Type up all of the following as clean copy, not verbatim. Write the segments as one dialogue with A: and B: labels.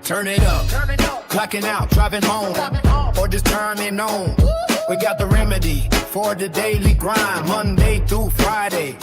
A: Turn it up, clocking out, driving home, or just turning on. We got the remedy for the daily grind, Monday through Friday.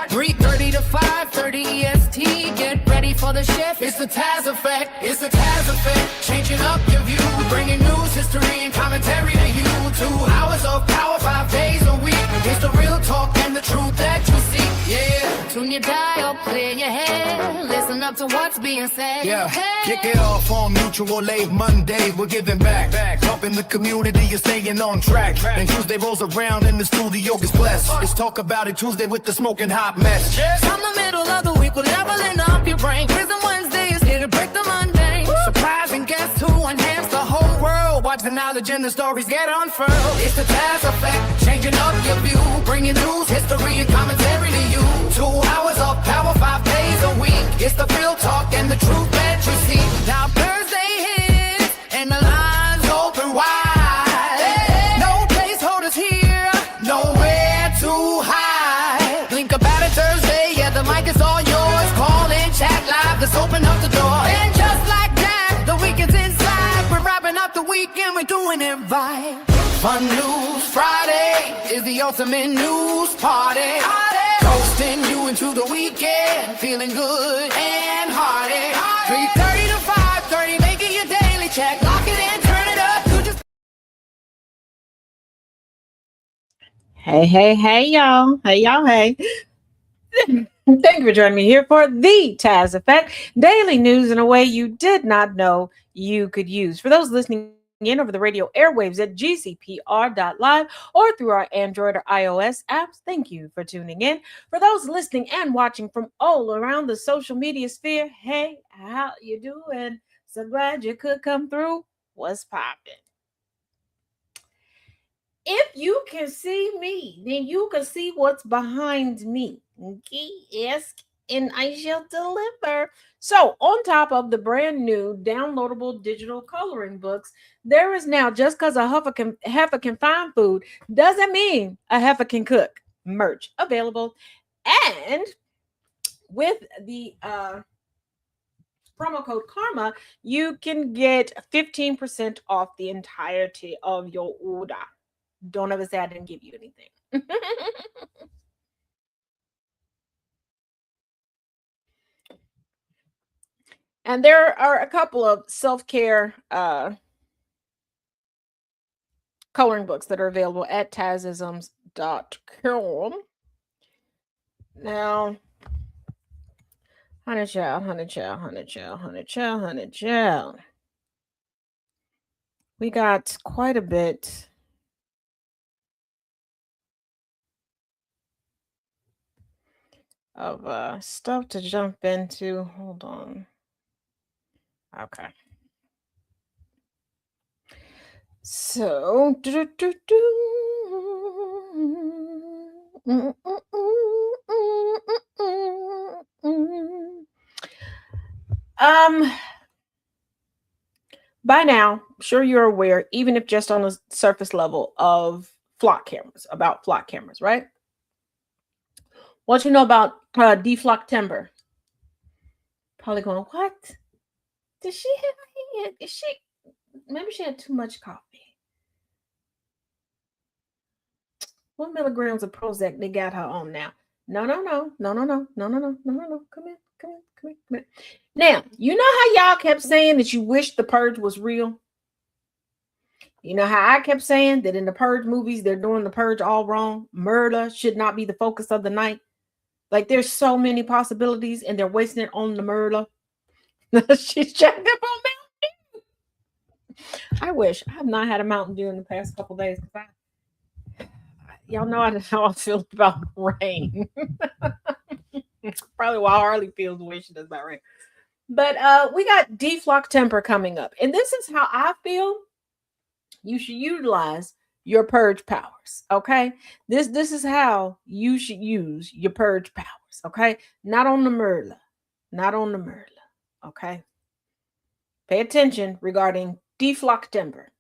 A: 3:30 to 5:30 EST. Get ready for the shift. It's the Taz effect. It's the Taz effect. Changing up your view, bringing news, history, and commentary to you. 2 hours of power, 5 days a week. It's the real talk and the truth that you seek. Yeah. Tune your dial, clear your head. Listen up to what's being said. Yeah. Kick it off on Mutual Aid Monday. We're giving back. Helping the community. You're staying on track. And Tuesday rolls around and the studio gets blessed. It's Talk About It Tuesday with the smoking hot mess. From the middle of the week, we're leveling up your brain. Prison Wednesday is here to break the mundane. Surprising guests who enhance the whole world. Watch the knowledge and the stories get unfurled. It's the Taz effect, changing up your view. Bringing news, history, and commentary to you. 2 hours of power, 5 days a week. It's the real talk and the truth that you see. Now Thursday hits and the lines open wide. No placeholders here, nowhere to hide. Think about it Thursday, yeah, the mic is all yours. Call in, chat live, let's open up the door. And just like that, the weekend's inside. We're wrapping up the weekend, we're doing it right. Fun News Friday is the ultimate news party. Coasting you into the weekend, feeling good and hearty. 3:30 to 5:30, making your daily check. Lock it in, turn it up. You just
B: Hey, y'all. Hey. Thank you for joining me here for the Taz Effect, daily news in a way you did not know you could use. For those listening in over the radio airwaves at GCPR.live or through our Android or iOS apps, thank you for tuning in. For those listening and watching from all around the social media sphere, hey, how you doing? So glad you could come through. What's poppin'? If you can see me, then you can see what's behind me. Okay, yes, and I shall deliver. So, on top of the brand new downloadable digital coloring books, there is now, just because a heifer can find food, doesn't mean a heifer can cook. Merch available. And with the promo code KARMA, you can get 15% off the entirety of your order. Don't ever say I didn't give you anything. And there are a couple of self-care coloring books that are available at tazisms.com. Now, honey child. We got quite a bit of stuff to jump into. Hold on. Okay. So, by now, I'm sure you're aware, even if just on the surface level, of flock cameras, right? What you know about deflock timber? Probably going, what? Did she have? Maybe she had too much coffee. What milligrams of Prozac they got her on now? No. Come here. Now, you know how y'all kept saying that you wish the purge was real? You know how I kept saying that in the purge movies, they're doing the purge all wrong? Murder should not be the focus of the night. Like, there's so many possibilities and they're wasting it on the murder. She's checked up on Mountain Dew. I wish. I have not had a Mountain Dew in the past couple days. Y'all know how I feel about rain. Probably why Harley feels the way she does about rain. But we got deflock temper coming up. And this is how I feel you should utilize your purge powers. Okay. This is how you should use your purge powers. Okay. Not on the murder. Okay. Pay attention regarding deflock temper.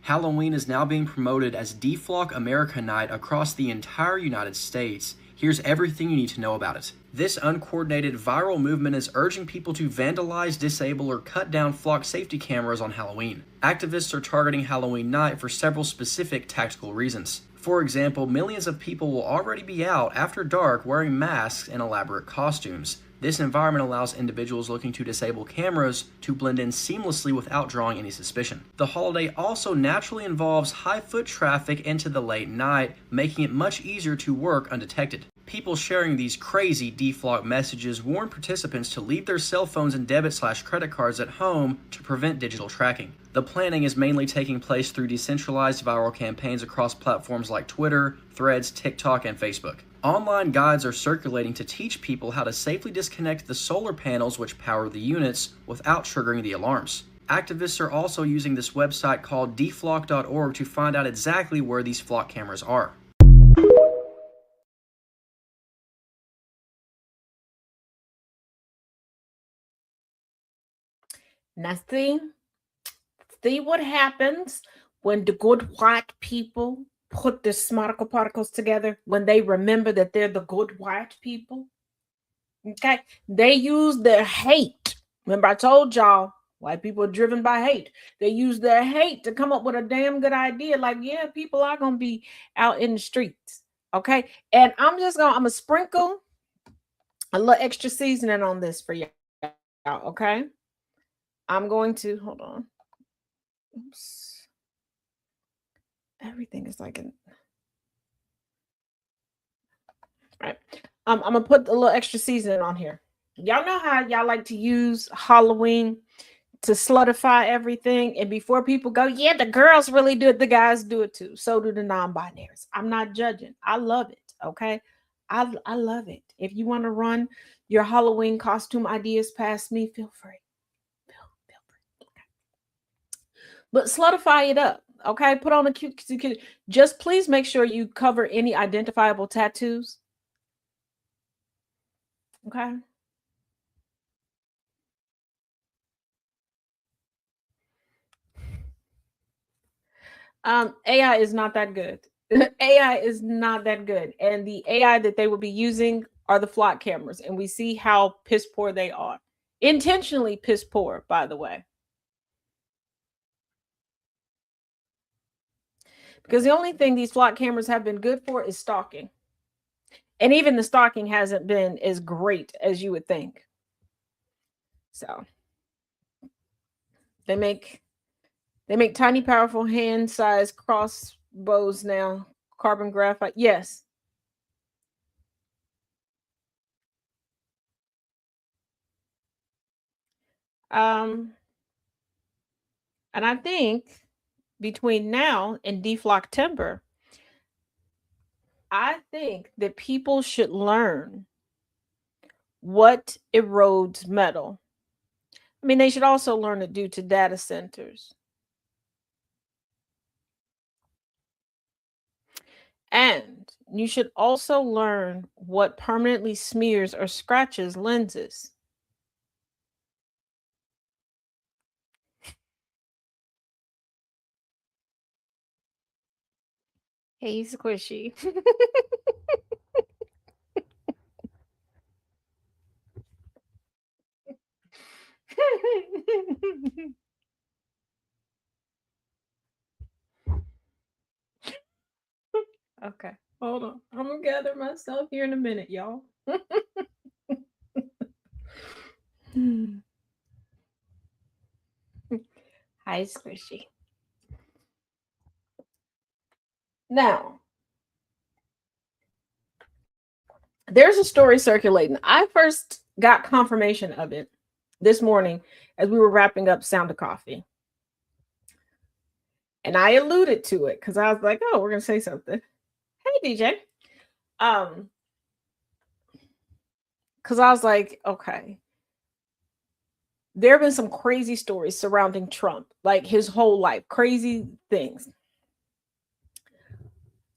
C: Halloween is now being promoted as Deflock America Night across the entire United States. Here's everything you need to know about it. This uncoordinated viral movement is urging people to vandalize, disable, or cut down flock safety cameras on Halloween. Activists are targeting Halloween night for several specific tactical reasons. For example, millions of people will already be out after dark wearing masks and elaborate costumes. This environment allows individuals looking to disable cameras to blend in seamlessly without drawing any suspicion. The holiday also naturally involves high foot traffic into the late night, making it much easier to work undetected. People sharing these crazy deflock messages warn participants to leave their cell phones and debit/credit cards at home to prevent digital tracking. The planning is mainly taking place through decentralized viral campaigns across platforms like Twitter, Threads, TikTok, and Facebook. Online guides are circulating to teach people how to safely disconnect the solar panels which power the units without triggering the alarms. Activists are also using this website called deflock.org to find out exactly where these flock cameras are.
B: Now see what happens when the good white people put the smarticle particles together, when they remember that they're the good white people. Okay, they use their hate. Remember, I told y'all white people are driven by hate. They use their hate to come up with a damn good idea. Like, yeah, people are gonna be out in the streets. Okay, and I'm gonna sprinkle a little extra seasoning on this for y'all. Okay, I'm going to hold on. Oops. Everything is like an right. I'm gonna put a little extra seasoning on here. Y'all know how y'all like to use Halloween to slutify everything, and before people go, yeah, the girls really do it, the guys do it too. So do the non-binaries. I'm not judging. I love it. Okay, I love it. If you want to run your Halloween costume ideas past me, feel free. Feel free. Okay. But slutify it up. Okay, put on a cute. Just please make sure you cover any identifiable tattoos. Okay. AI is not that good. AI is not that good. And the AI that they will be using are the flock cameras. And we see how piss poor they are. Intentionally piss poor, by the way. Because the only thing these flock cameras have been good for is stalking. And even the stalking hasn't been as great as you would think. So they make tiny, powerful hand-sized crossbows now. Carbon graphite. Yes. And I think between now and deflock timber, I think that people should learn what erodes metal. I mean, they should also learn it due to data centers. And you should also learn what permanently smears or scratches lenses. Hey, Squishy. Okay, hold on. I'm gonna gather myself here in a minute, y'all. Hi, Squishy. Now, there's a story circulating. I first got confirmation of it this morning as we were wrapping up Sound of Coffee. And I alluded to it because I was like, oh, we're going to say something. Hey, DJ. Because I was like, okay. There have been some crazy stories surrounding Trump, like his whole life, crazy things.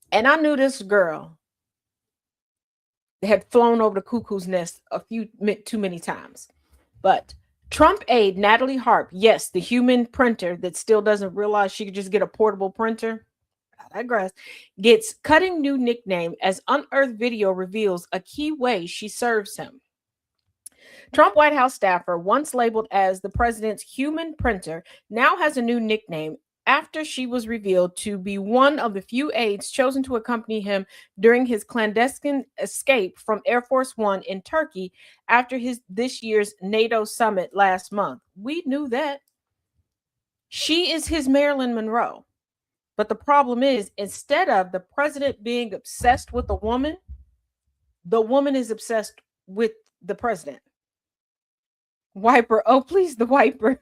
B: And I knew this girl had flown over the cuckoo's nest a few too many times. But Trump aide Natalie Harp, yes, the human printer that still doesn't realize she could just get a portable printer, I digress, gets cutting new nickname as unearthed video reveals a key way she serves him. Trump White House staffer, once labeled as the president's human printer, now has a new nickname after she was revealed to be one of the few aides chosen to accompany him during his clandestine escape from Air Force One in Turkey after his this year's NATO summit last month. We knew that. She is his Marilyn Monroe. But the problem is, instead of the president being obsessed with the woman is obsessed with the president. Wiper. Oh, please, the wiper.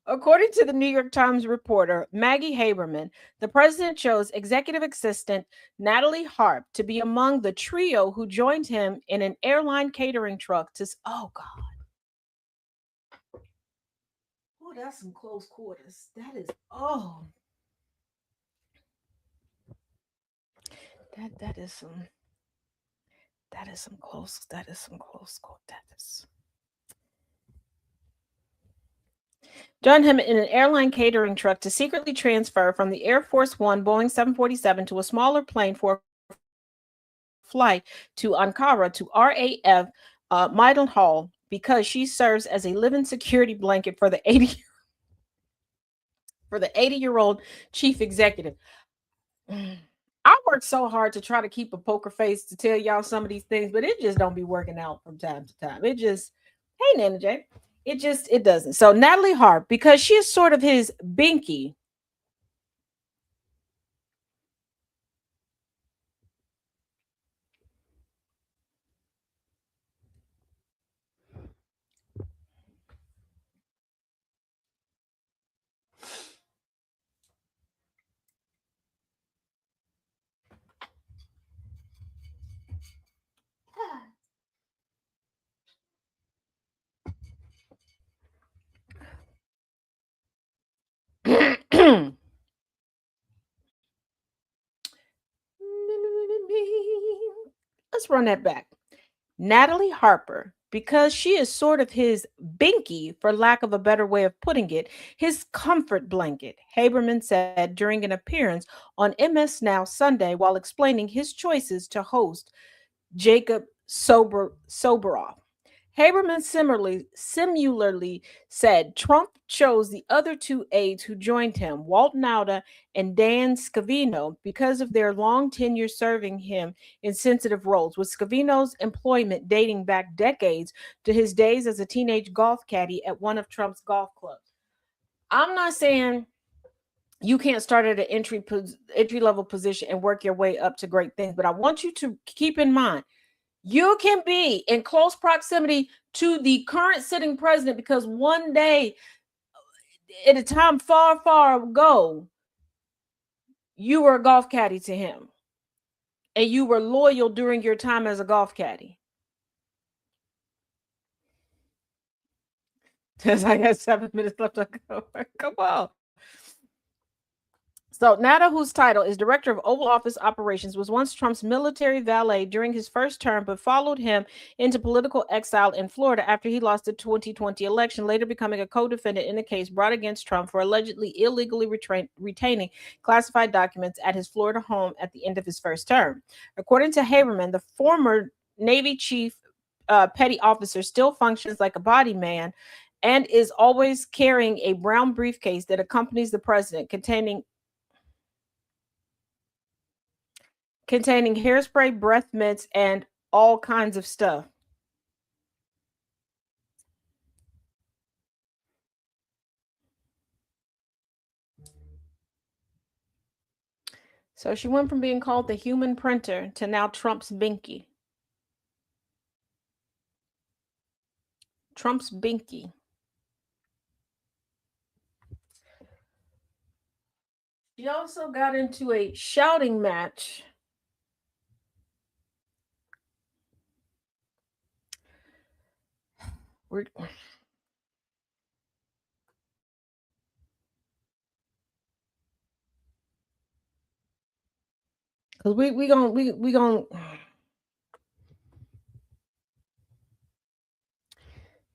B: According to the New York Times reporter Maggie Haberman, the president chose executive assistant Natalie Harp to be among the trio who joined him in an airline catering truck to. Oh, God. Oh, that's some close quarters. That is. Oh, that is some. That is some close. That is some close. That is. Joined him in an airline catering truck to secretly transfer from the Air Force One Boeing 747 to a smaller plane for a flight to Ankara to RAF Maidan Hall because she serves as a living security blanket for the 80-year-old chief executive. I worked so hard to try to keep a poker face to tell y'all some of these things, but it just don't be working out from time to time. It just, hey, Nana J, it doesn't. So Natalie Harp, because she is sort of his binky. Let's run that back. Natalie Harper, because she is sort of his binky, for lack of a better way of putting it, his comfort blanket, Haberman said during an appearance on MS Now Sunday while explaining his choices to host Jacob Soberoff. Haberman similarly said Trump chose the other two aides who joined him, Walt Nauta and Dan Scavino, because of their long tenure serving him in sensitive roles, with Scavino's employment dating back decades to his days as a teenage golf caddy at one of Trump's golf clubs. I'm not saying you can't start at an entry level position and work your way up to great things, but I want you to keep in mind you can be in close proximity to the current sitting president because one day, at a time far, far ago, you were a golf caddy to him and you were loyal during your time as a golf caddy. Because I got 7 minutes left to go. Come on. So Nada, whose title is Director of Oval Office Operations, was once Trump's military valet during his first term, but followed him into political exile in Florida after he lost the 2020 election, later becoming a co-defendant in a case brought against Trump for allegedly illegally retaining classified documents at his Florida home at the end of his first term. According to Haberman, the former Navy chief petty officer still functions like a body man and is always carrying a brown briefcase that accompanies the president containing hairspray, breath mints, and all kinds of stuff. So she went from being called the human printer to now Trump's binky. Trump's binky. She also got into a shouting match. We're because we gonna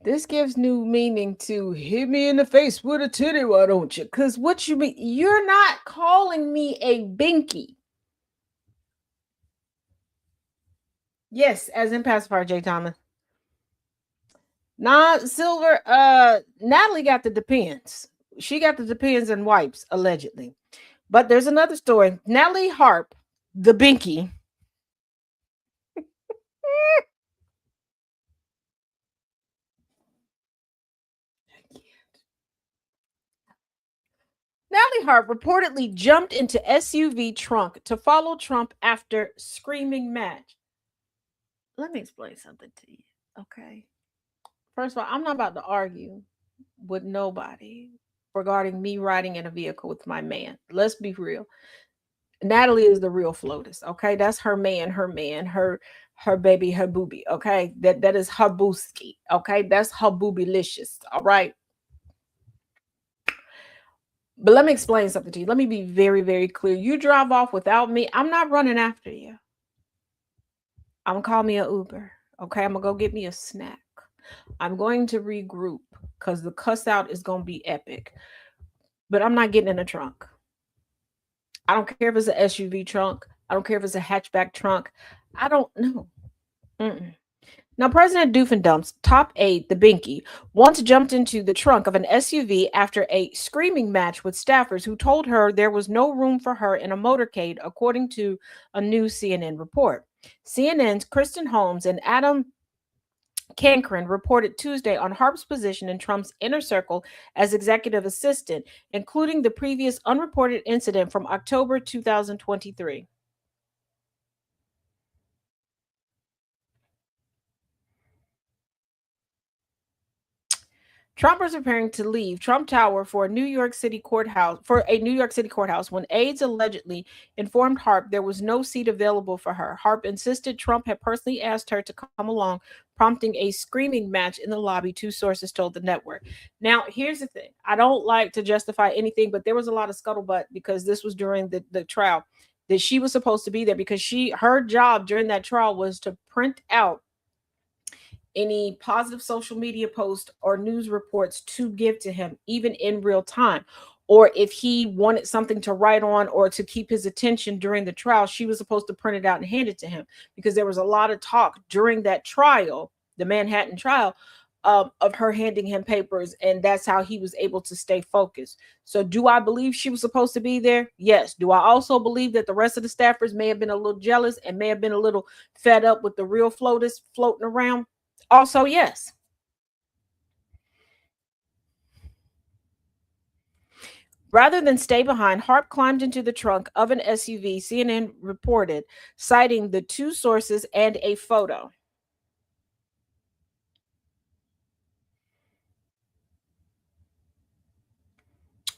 B: This gives new meaning to hit me in the face with a titty, why don't you? Because what you mean, you're not calling me a binky. Yes, as in pacifier, J. Thomas. Nah, Silver, Natalie got the depends. She got the depends and wipes, allegedly. But there's another story. Natalie Harp, the binky. Natalie Hart reportedly jumped into SUV trunk to follow Trump after screaming match. Let me explain something to you, okay? First of all, I'm not about to argue with nobody regarding me riding in a vehicle with my man. Let's be real. Natalie is the real FLOTUS, okay? That's her man, her baby, her booby, okay? That is her booski, okay? That's her boobylicious, all right? But let me explain something to you. Let me be very, very clear. You drive off without me, I'm not running after you. I'm gonna call me a Uber. Okay, I'm gonna go get me a snack. I'm going to regroup because the cuss out is gonna be epic. But I'm not getting in the trunk. I don't care if it's an SUV trunk. I don't care if it's a hatchback trunk. I don't know. Mm-mm. Now, President Doofendump's top aide, the Binky, once jumped into the trunk of an SUV after a screaming match with staffers who told her there was no room for her in a motorcade, according to a new CNN report. CNN's Kristen Holmes and Adam Cancran reported Tuesday on Harp's position in Trump's inner circle as executive assistant, including the previous unreported incident from October 2023. Trump was preparing to leave Trump Tower for a New York City courthouse when aides allegedly informed Harp there was no seat available for her. Harp insisted Trump had personally asked her to come along, prompting a screaming match in the lobby, two sources told the network. Now, here's the thing. I don't like to justify anything, but there was a lot of scuttlebutt because this was during the trial that she was supposed to be there because her job during that trial was to print out any positive social media posts or news reports to give to him, even in real time. Or if he wanted something to write on or to keep his attention during the trial, she was supposed to print it out and hand it to him because there was a lot of talk during that trial, the Manhattan trial, of her handing him papers, and that's how he was able to stay focused. So, do I believe she was supposed to be there? Yes. Do I also believe that the rest of the staffers may have been a little jealous and may have been a little fed up with the real FLOTUS floating around? Also, yes. Rather than stay behind, Harp climbed into the trunk of an SUV, CNN reported, citing the two sources and a photo.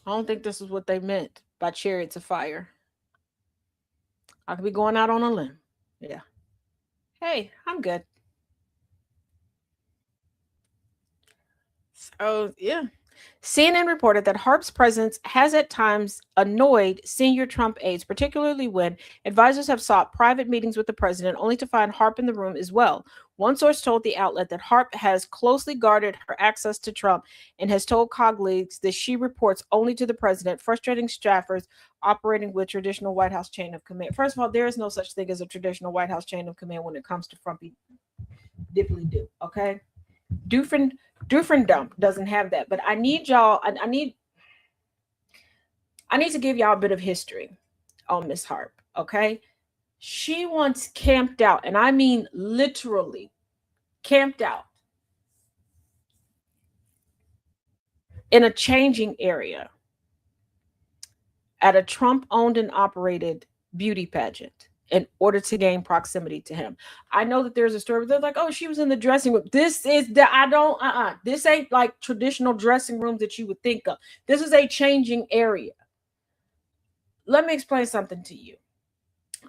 B: I don't think this is what they meant by chariots of fire. I could be going out on a limb. Yeah. Hey, I'm good. So, yeah. CNN reported that Harp's presence has at times annoyed senior Trump aides, particularly when advisors have sought private meetings with the president only to find Harp in the room as well. One source told the outlet that Harp has closely guarded her access to Trump and has told colleagues that she reports only to the president, frustrating staffers operating with traditional White House chain of command. First of all, there is no such thing as a traditional White House chain of command when it comes to frumpy dipply do. Okay. Doofendump doesn't have that, but I need y'all. I need to give y'all a bit of history on Miss Harp. Okay, she once camped out, and I mean literally camped out in a changing area at a Trump-owned and operated beauty pageant in order to gain proximity to him. I know that there's a story where they're like, oh, she was in the dressing room. This is this ain't like traditional dressing rooms that you would think of. This is a changing area. Let me explain something to you.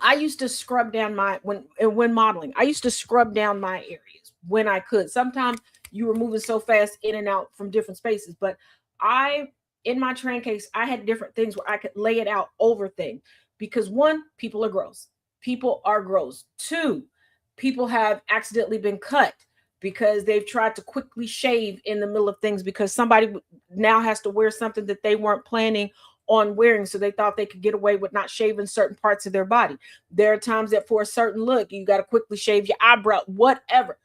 B: I used to scrub down when modeling. I used to scrub down my areas when I could. Sometimes you were moving so fast in and out from different spaces, but in my train case, I had different things where I could lay it out over things because one, people are gross. People are gross. Two, people have accidentally been cut. because they've tried to quickly shave in the middle of things because somebody now has to wear something that they weren't planning on wearing. So they thought they could get away with not shaving certain parts of their body. There are times that for a certain look, you got to quickly shave your eyebrow, whatever.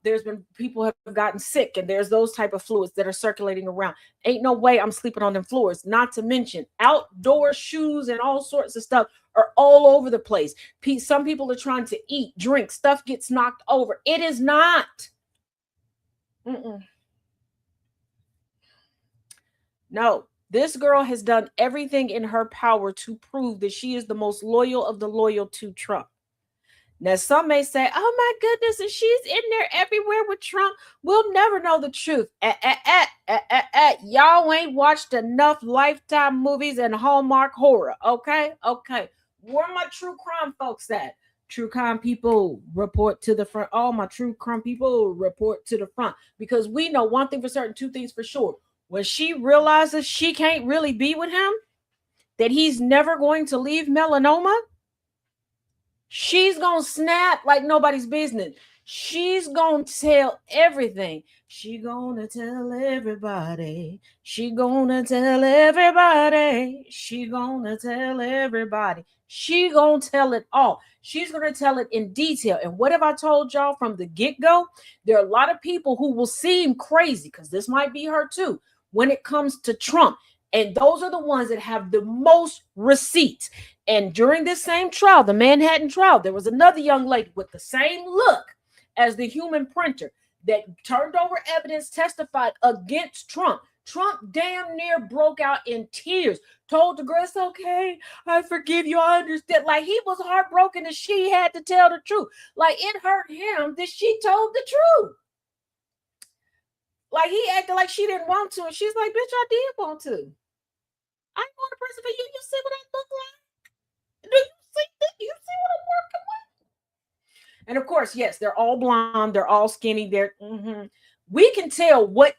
B: There's been people have gotten sick, and there's those type of fluids that are circulating around. Ain't no way I'm sleeping on them floors. Not to mention outdoor shoes and all sorts of stuff are all over the place. Some people are trying to eat, drink, stuff gets knocked over. It is not. No, this girl has done everything in her power to prove that she is the most loyal of the loyal to Trump. Now, some may say, oh my goodness, and she's in there everywhere with Trump. We'll never know the truth. Y'all ain't watched enough Lifetime movies and Hallmark horror, okay? Okay. Where are my true crime folks at? True crime people, report to the front. All my true crime people, report to the front. Because we know one thing for certain, two things for sure. When she realizes she can't really be with him, that he's never going to leave melanoma, she's going to snap like nobody's business. She's going to tell everything. She going to tell everybody. She going to tell everybody. She going to tell everybody. She going to tell it all. She's going to tell it in detail. And what have I told y'all from the get-go? There are a lot of people who will seem crazy, because this might be her too, when it comes to Trump. And those are the ones that have the most receipts. And during this same trial, the Manhattan trial, there was another young lady with the same look as the human printer that turned over evidence, testified against Trump. Trump damn near broke out in tears, told the girl, it's okay, I forgive you, I understand. Like, he was heartbroken and she had to tell the truth. Like, it hurt him that she told the truth. Like, he acted like she didn't want to, and she's like, bitch, I did want to. I ain't going to prison for you. You see what I look like? Do you see that? You see what I'm working with? And of course, yes, they're all blonde. They're all skinny. We can tell what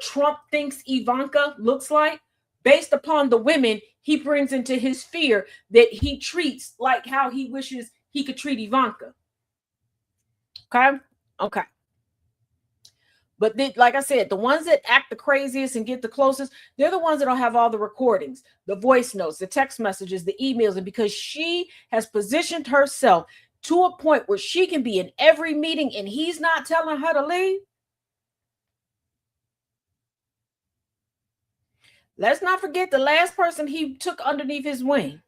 B: Trump thinks Ivanka looks like based upon the women he brings into his sphere that he treats like how he wishes he could treat Ivanka. Okay. But like I said, the ones that act the craziest and get the closest, they're the ones that don't have all the recordings, the voice notes, the text messages, the emails. And because she has positioned herself to a point where she can be in every meeting and he's not telling her to leave. Let's not forget the last person he took underneath his wing.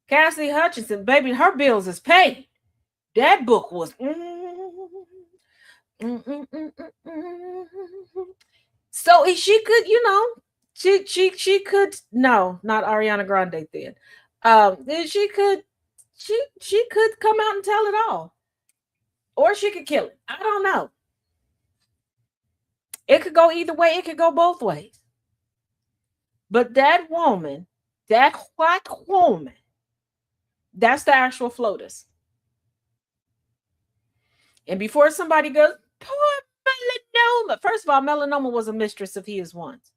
B: Cassidy Hutchinson, baby, her bills is paid. That book was... So she could, she could, no, not Ariana Grande then. She could come out and tell it all. Or she could kill it. I don't know. It could go either way. It could go both ways. But that woman, that white woman, that's the actual FLOTUS. And before somebody goes, poor melanoma. First of all, melanoma was a mistress of his once.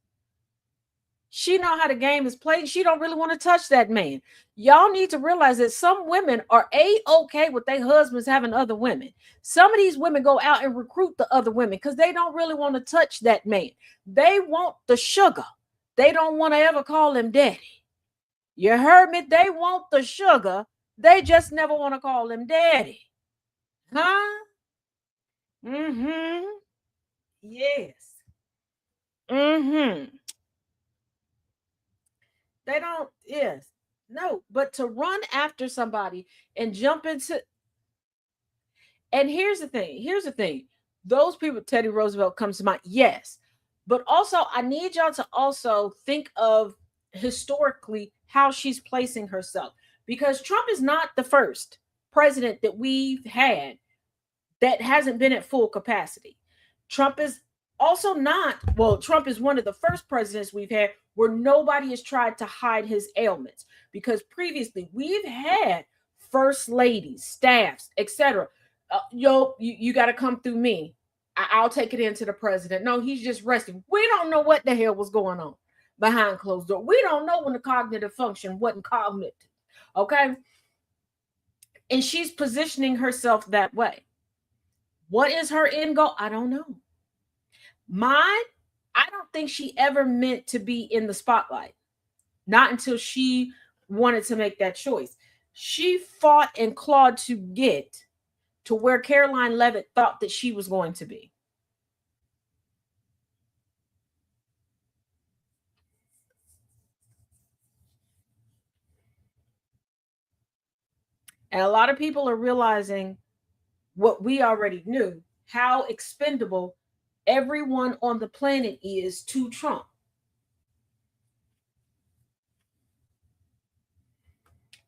B: She know how the game is played. She don't really want to touch that man. Y'all need to realize that some women are okay with their husbands having other women. Some of these women go out and recruit the other women because they don't really want to touch that man. They want the sugar. They don't want to ever call him daddy. You heard me? They want the sugar. They just never want to call him daddy. Huh? Yes. They don't, yes. No, but to run after somebody and jump into, and here's the thing. Those people, Teddy Roosevelt comes to mind, yes. But also, I need y'all to also think of historically how she's placing herself. Because Trump is not the first president that we've had that hasn't been at full capacity. Trump is also Trump is one of the first presidents we've had where nobody has tried to hide his ailments. Because previously, we've had first ladies, staffs, etc. You got to come through me. I'll take it into the president. No, he's just resting. We don't know what the hell was going on behind closed doors. We don't know when the cognitive function wasn't cognitive. Okay? And she's positioning herself that way. What is her end goal? I don't know. I don't think she ever meant to be in the spotlight. Not until she wanted to make that choice. She fought and clawed to get to where Caroline Levitt thought that she was going to be. And a lot of people are realizing what we already knew, how expendable everyone on the planet is to Trump.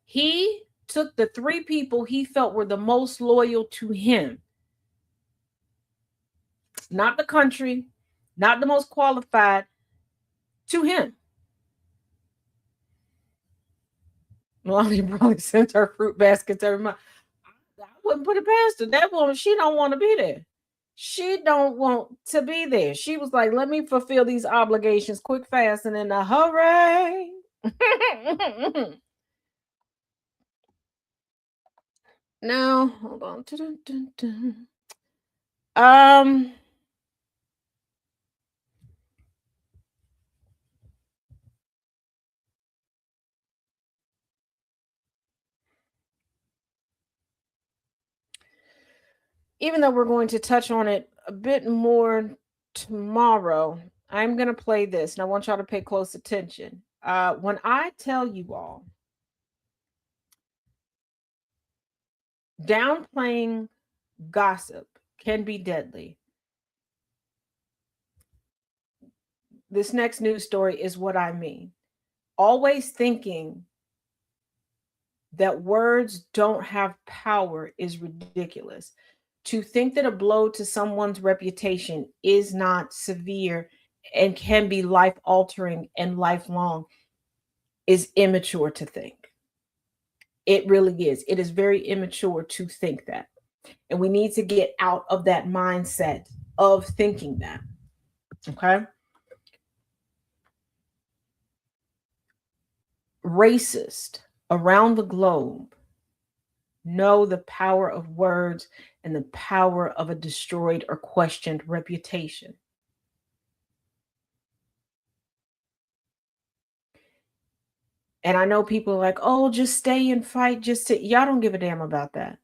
B: He took the 3 people he felt were the most loyal to him, not the country, not the most qualified, to him. Melania probably sent her fruit baskets every month. I wouldn't put it past her. That woman, she don't want to be there. She don't want to be there. She was like, let me fulfill these obligations quick, fast, and in a hurry. Now, hold on. Even though we're going to touch on it a bit more tomorrow, I'm going to play this, and I want y'all to pay close attention. When I tell you all, downplaying gossip can be deadly. This next news story is what I mean. Always thinking that words don't have power is ridiculous. To think that a blow to someone's reputation is not severe and can be life-altering and lifelong is immature to think. It really is. It is very immature to think that. And we need to get out of that mindset of thinking that. Okay? Racists around the globe know the power of words and the power of a destroyed or questioned reputation. And I know people are like, oh, just stay and fight. Y'all don't give a damn about that.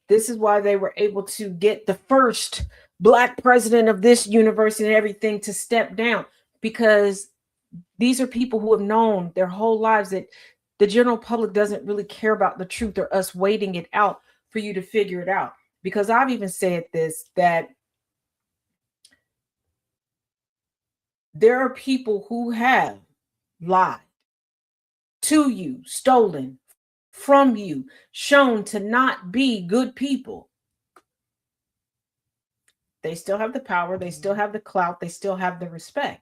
B: This is why they were able to get the first Black president of this university and everything to step down, because these are people who have known their whole lives that the general public doesn't really care about the truth or us waiting it out for you to figure it out. Because I've even said this, that there are people who have lied to you, stolen from you, shown to not be good people. They still have the power, they still have the clout, they still have the respect.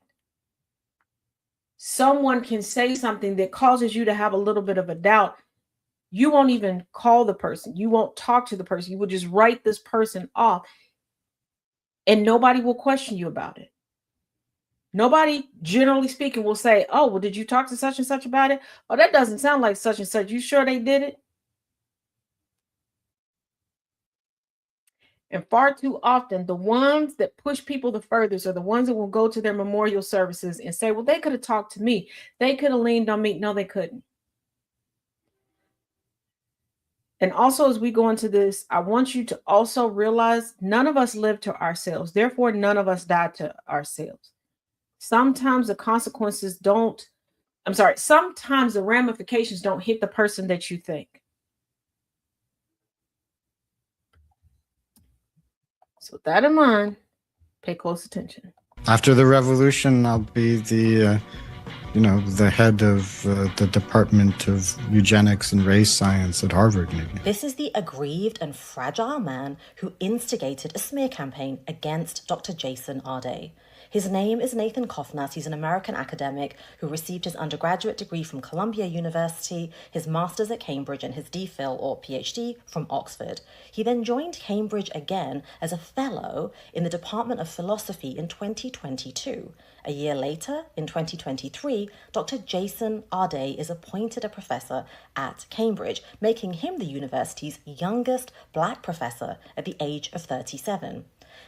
B: Someone can say something that causes you to have a little bit of a doubt. You won't even call the person. You won't talk to the person. You will just write this person off, and nobody will question you about it. Nobody, generally speaking, will say, oh, well, did you talk to such and such about it? Oh, that doesn't sound like such and such. You sure they did it? And far too often, the ones that push people the furthest are the ones that will go to their memorial services and say, well, they could have talked to me. They could have leaned on me. No, they couldn't. And also, as we go into this, I want you to also realize none of us live to ourselves. Therefore, none of us die to ourselves. Sometimes the consequences sometimes the ramifications don't hit the person that you think. So with that in mind, pay close attention.
D: After the revolution, I'll be the head of the Department of Eugenics and Race Science at Harvard, maybe.
E: This is the aggrieved and fragile man who instigated a smear campaign against Dr. Jason Arday. His name is Nathan Kofnas. He's an American academic who received his undergraduate degree from Columbia University, his master's at Cambridge, and his DPhil or PhD from Oxford. He then joined Cambridge again as a fellow in the Department of Philosophy in 2022. A year later, in 2023, Dr. Jason Arday is appointed a professor at Cambridge, making him the university's youngest Black professor at the age of 37.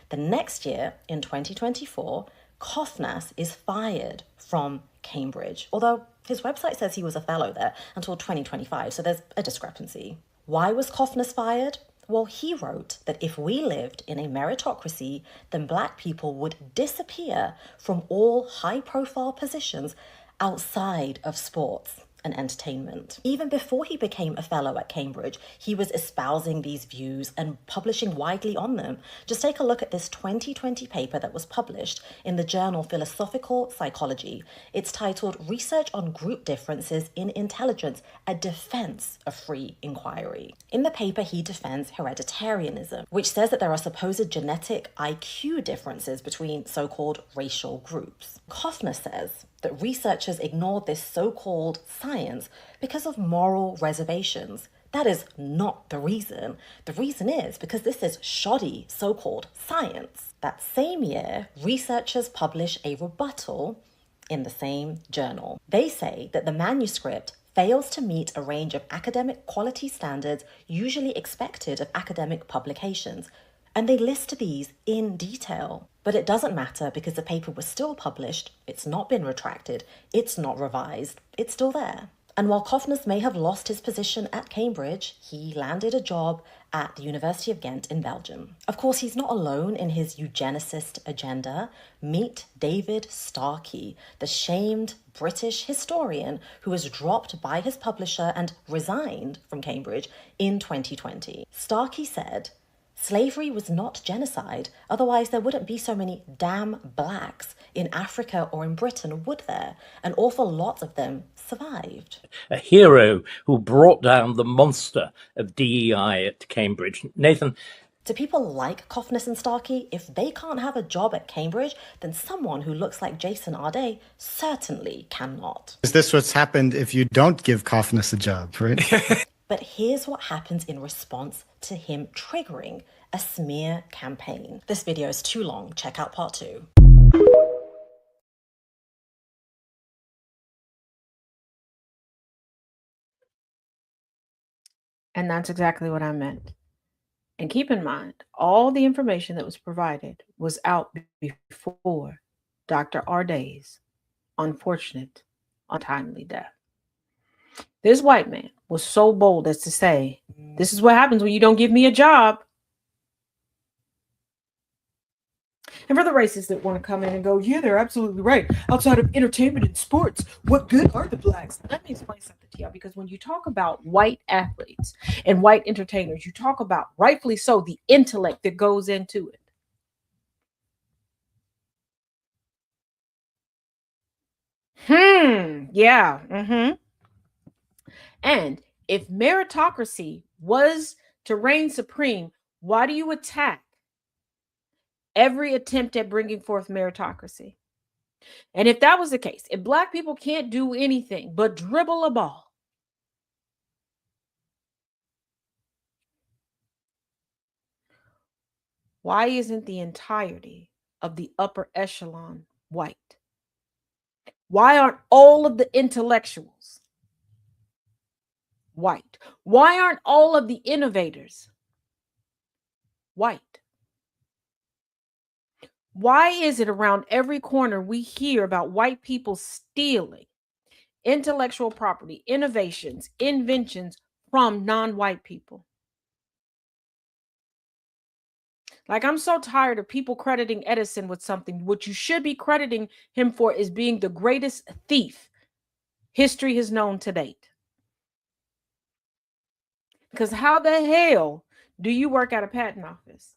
E: The next year, in 2024, Kofnas is fired from Cambridge, although his website says he was a fellow there until 2025, so there's a discrepancy. Why was Kofnas fired? Well, he wrote that if we lived in a meritocracy, then Black people would disappear from all high-profile positions outside of sports and entertainment. Even before he became a fellow at Cambridge, he was espousing these views and publishing widely on them. Just take a look at this 2020 paper that was published in the journal Philosophical Psychology. It's titled Research on Group Differences in Intelligence, a Defense of Free Inquiry. In the paper, he defends hereditarianism, which says that there are supposed genetic IQ differences between so-called racial groups. Kofnas says that researchers ignored this so-called science because of moral reservations. That is not the reason. The reason is because this is shoddy so-called science. That same year, researchers publish a rebuttal in the same journal. They say that the manuscript fails to meet a range of academic quality standards usually expected of academic publications, and they list these in detail. But it doesn't matter because the paper was still published, it's not been retracted, it's not revised, it's still there. And while Kofnas may have lost his position at Cambridge, he landed a job at the University of Ghent in Belgium. Of course, he's not alone in his eugenicist agenda. Meet David Starkey, the shamed British historian who was dropped by his publisher and resigned from Cambridge in 2020. Starkey said, "Slavery was not genocide, otherwise there wouldn't be so many damn Blacks in Africa or in Britain, would there? An awful lot of them survived."
F: A hero who brought down the monster of DEI at Cambridge. Nathan?
E: To people like Kofnas and Starkey, if they can't have a job at Cambridge, then someone who looks like Jason Arday certainly cannot.
D: Is this what's happened if you don't give Kofnas a job, right?
E: But here's what happens in response to him triggering a smear campaign. This video is too long. Check out part 2.
B: And that's exactly what I meant. And keep in mind, all the information that was provided was out before Dr. Arday's unfortunate, untimely death. This white man was so bold as to say, "This is what happens when you don't give me a job." And for the racists that want to come in and go, "Yeah, they're absolutely right. Outside of entertainment and sports, what good are the Blacks?" Let me explain something to y'all, because when you talk about white athletes and white entertainers, you talk about, rightfully so, the intellect that goes into it. And if meritocracy was to reign supreme, why do you attack every attempt at bringing forth meritocracy? And if that was the case, if Black people can't do anything but dribble a ball, why isn't the entirety of the upper echelon white? Why aren't all of the intellectuals white? Why aren't all of the innovators white? Why is it around every corner we hear about white people stealing intellectual property, innovations, inventions from non-white people? Like, I'm so tired of people crediting Edison with something. What you should be crediting him for is being the greatest thief history has known to date. Because how the hell do you work at a patent office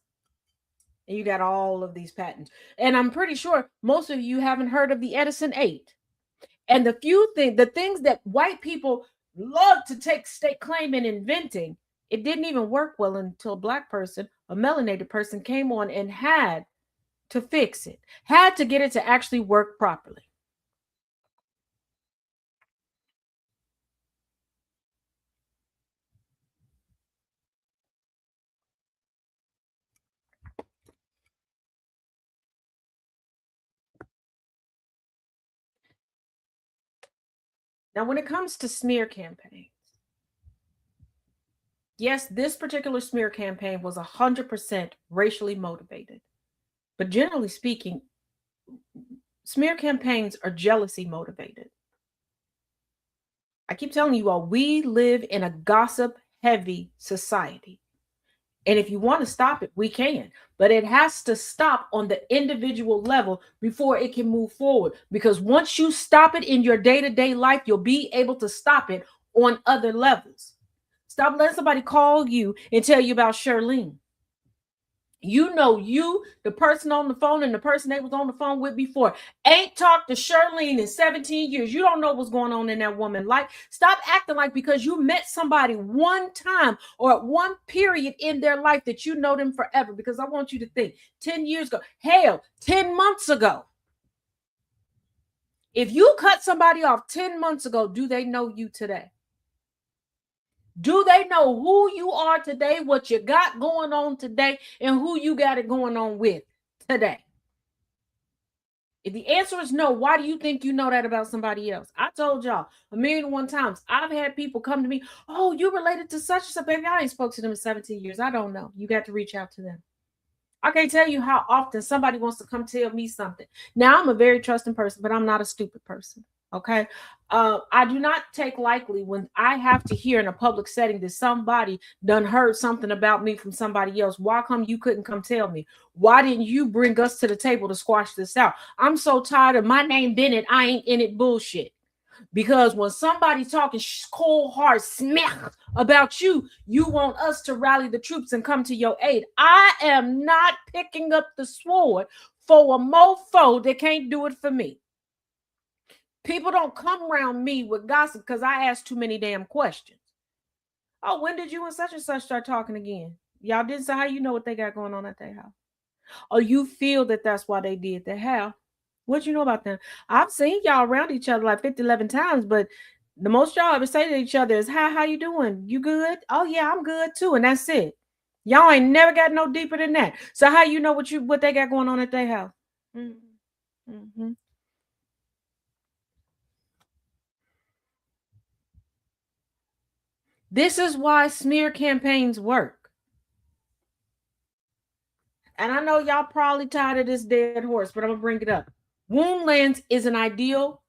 B: and you got all of these patents? And I'm pretty sure most of you haven't heard of the Edison 8. And the things that white people love to take state claim in inventing, it didn't even work well until a Black person, a melanated person, came on and had to fix it, had to get it to actually work properly. Now, when it comes to smear campaigns, yes, this particular smear campaign was 100% racially motivated. But generally speaking, smear campaigns are jealousy motivated. I keep telling you all, we live in a gossip heavy society. And if you want to stop it, we can. But it has to stop on the individual level before it can move forward. Because once you stop it in your day-to-day life, you'll be able to stop it on other levels. Stop letting somebody call you and tell you about Shirlene. You know, the person on the phone and the person they was on the phone with before ain't talked to Shirlene in 17 years. You don't know what's going on in that woman's life. Stop acting like because you met somebody one time or at one period in their life that you know them forever. Because I want you to think 10 years ago, hell, 10 months ago. If you cut somebody off 10 months ago, do they know you today? Do they know who you are today, what you got going on today, and who you got it going on with today? If the answer is no, why do you think you know that about somebody else? I told y'all 1,000,001 times. I've had people come to me, oh, you related to such and such. Baby, I ain't spoke to them in 17 years. I don't know. You got to reach out to them. I can't tell you how often somebody wants to come tell me something. Now, I'm a very trusting person, but I'm not a stupid person. Okay. I do not take lightly when I have to hear in a public setting that somebody done heard something about me from somebody else. Why come you couldn't come tell me? Why didn't you bring us to the table to squash this out? I'm so tired of my name Bennett, I ain't in it bullshit. Because when somebody's talking cold hard smack about you, you want us to rally the troops and come to your aid. I am not picking up the sword for a mofo that can't do it for me. People don't come around me with gossip because I ask too many damn questions. Oh, when did you and such start talking again? Y'all didn't say how you know what they got going on at their house. Or you feel that that's why they did that. How? What you know about them? I've seen y'all around each other like 50, 11 times, but the most y'all ever say to each other is, hi, how you doing? You good? Oh, yeah, I'm good too. And that's it. Y'all ain't never got no deeper than that. So how you know what they got going on at their house? Mm-hmm. This is why smear campaigns work. And I know y'all probably tired of this dead horse, but I'm going to bring it up. Woundlands is an ideal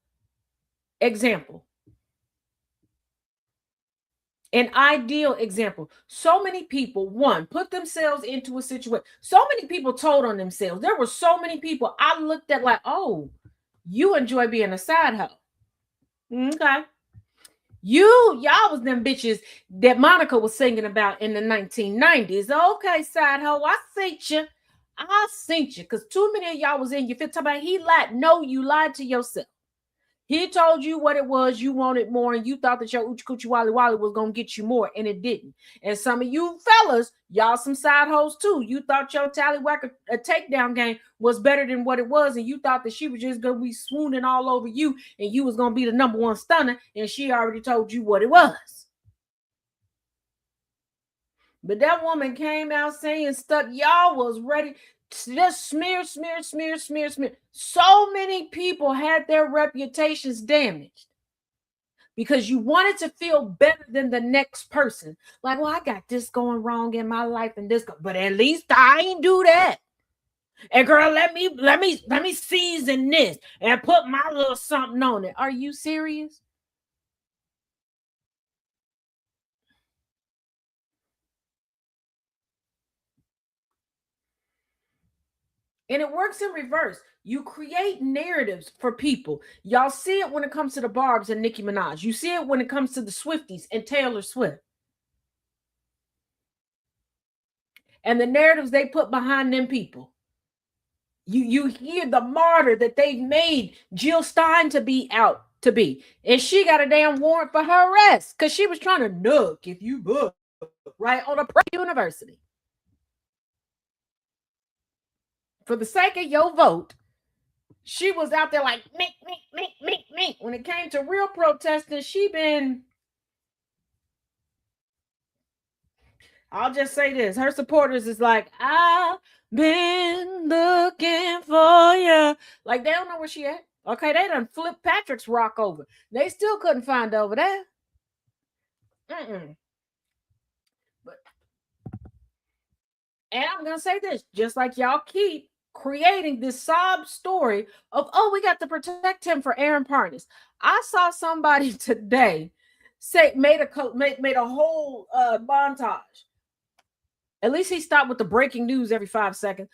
B: example. An ideal example. So many people, one, put themselves into a situation. So many people told on themselves. There were so many people I looked at like, oh, you enjoy being a side hoe. Okay. Y'all was them bitches that Monica was singing about in the 1990s. Okay, side hoe, I seen you. Because too many of y'all was in your fit. Talking about he lied. No, you lied to yourself. He told you what it was. You wanted more, and you thought that your Uchi Coochie Wally Wally was going to get you more, and it didn't. And some of you fellas, y'all some side hoes too. You thought your tallywhacker a takedown game was better than what it was, and you thought that she was just going to be swooning all over you, and you was going to be the number one stunner, and she already told you what it was. But that woman came out saying stuff. Y'all was ready. Just smear. So many people had their reputations damaged because you wanted to feel better than the next person. Like, well, I got this going wrong in my life and this, but at least I ain't do that. And girl, let me season this and put my little something on it. Are you serious? And it works in reverse. You create narratives for people. Y'all see it when it comes to the Barbs and Nicki Minaj. You see it when it comes to the Swifties and Taylor Swift. And the narratives they put behind them people. You hear the martyr that they've made Jill Stein to be out to be. And she got a damn warrant for her arrest because she was trying to nook if you book, right, on a university. for the sake of your vote, she was out there like, me. When it came to real protesting, I'll just say this. Her supporters is like, I've been looking for you. Like, they don't know where she at. Okay, they done flipped Patrick's rock over. They still couldn't find over there. And I'm going to say this, just like y'all keep creating this sob story of, oh, we got to protect him for Aaron Parnas. I saw somebody today made a whole montage. At least he stopped with the breaking news every 5 seconds.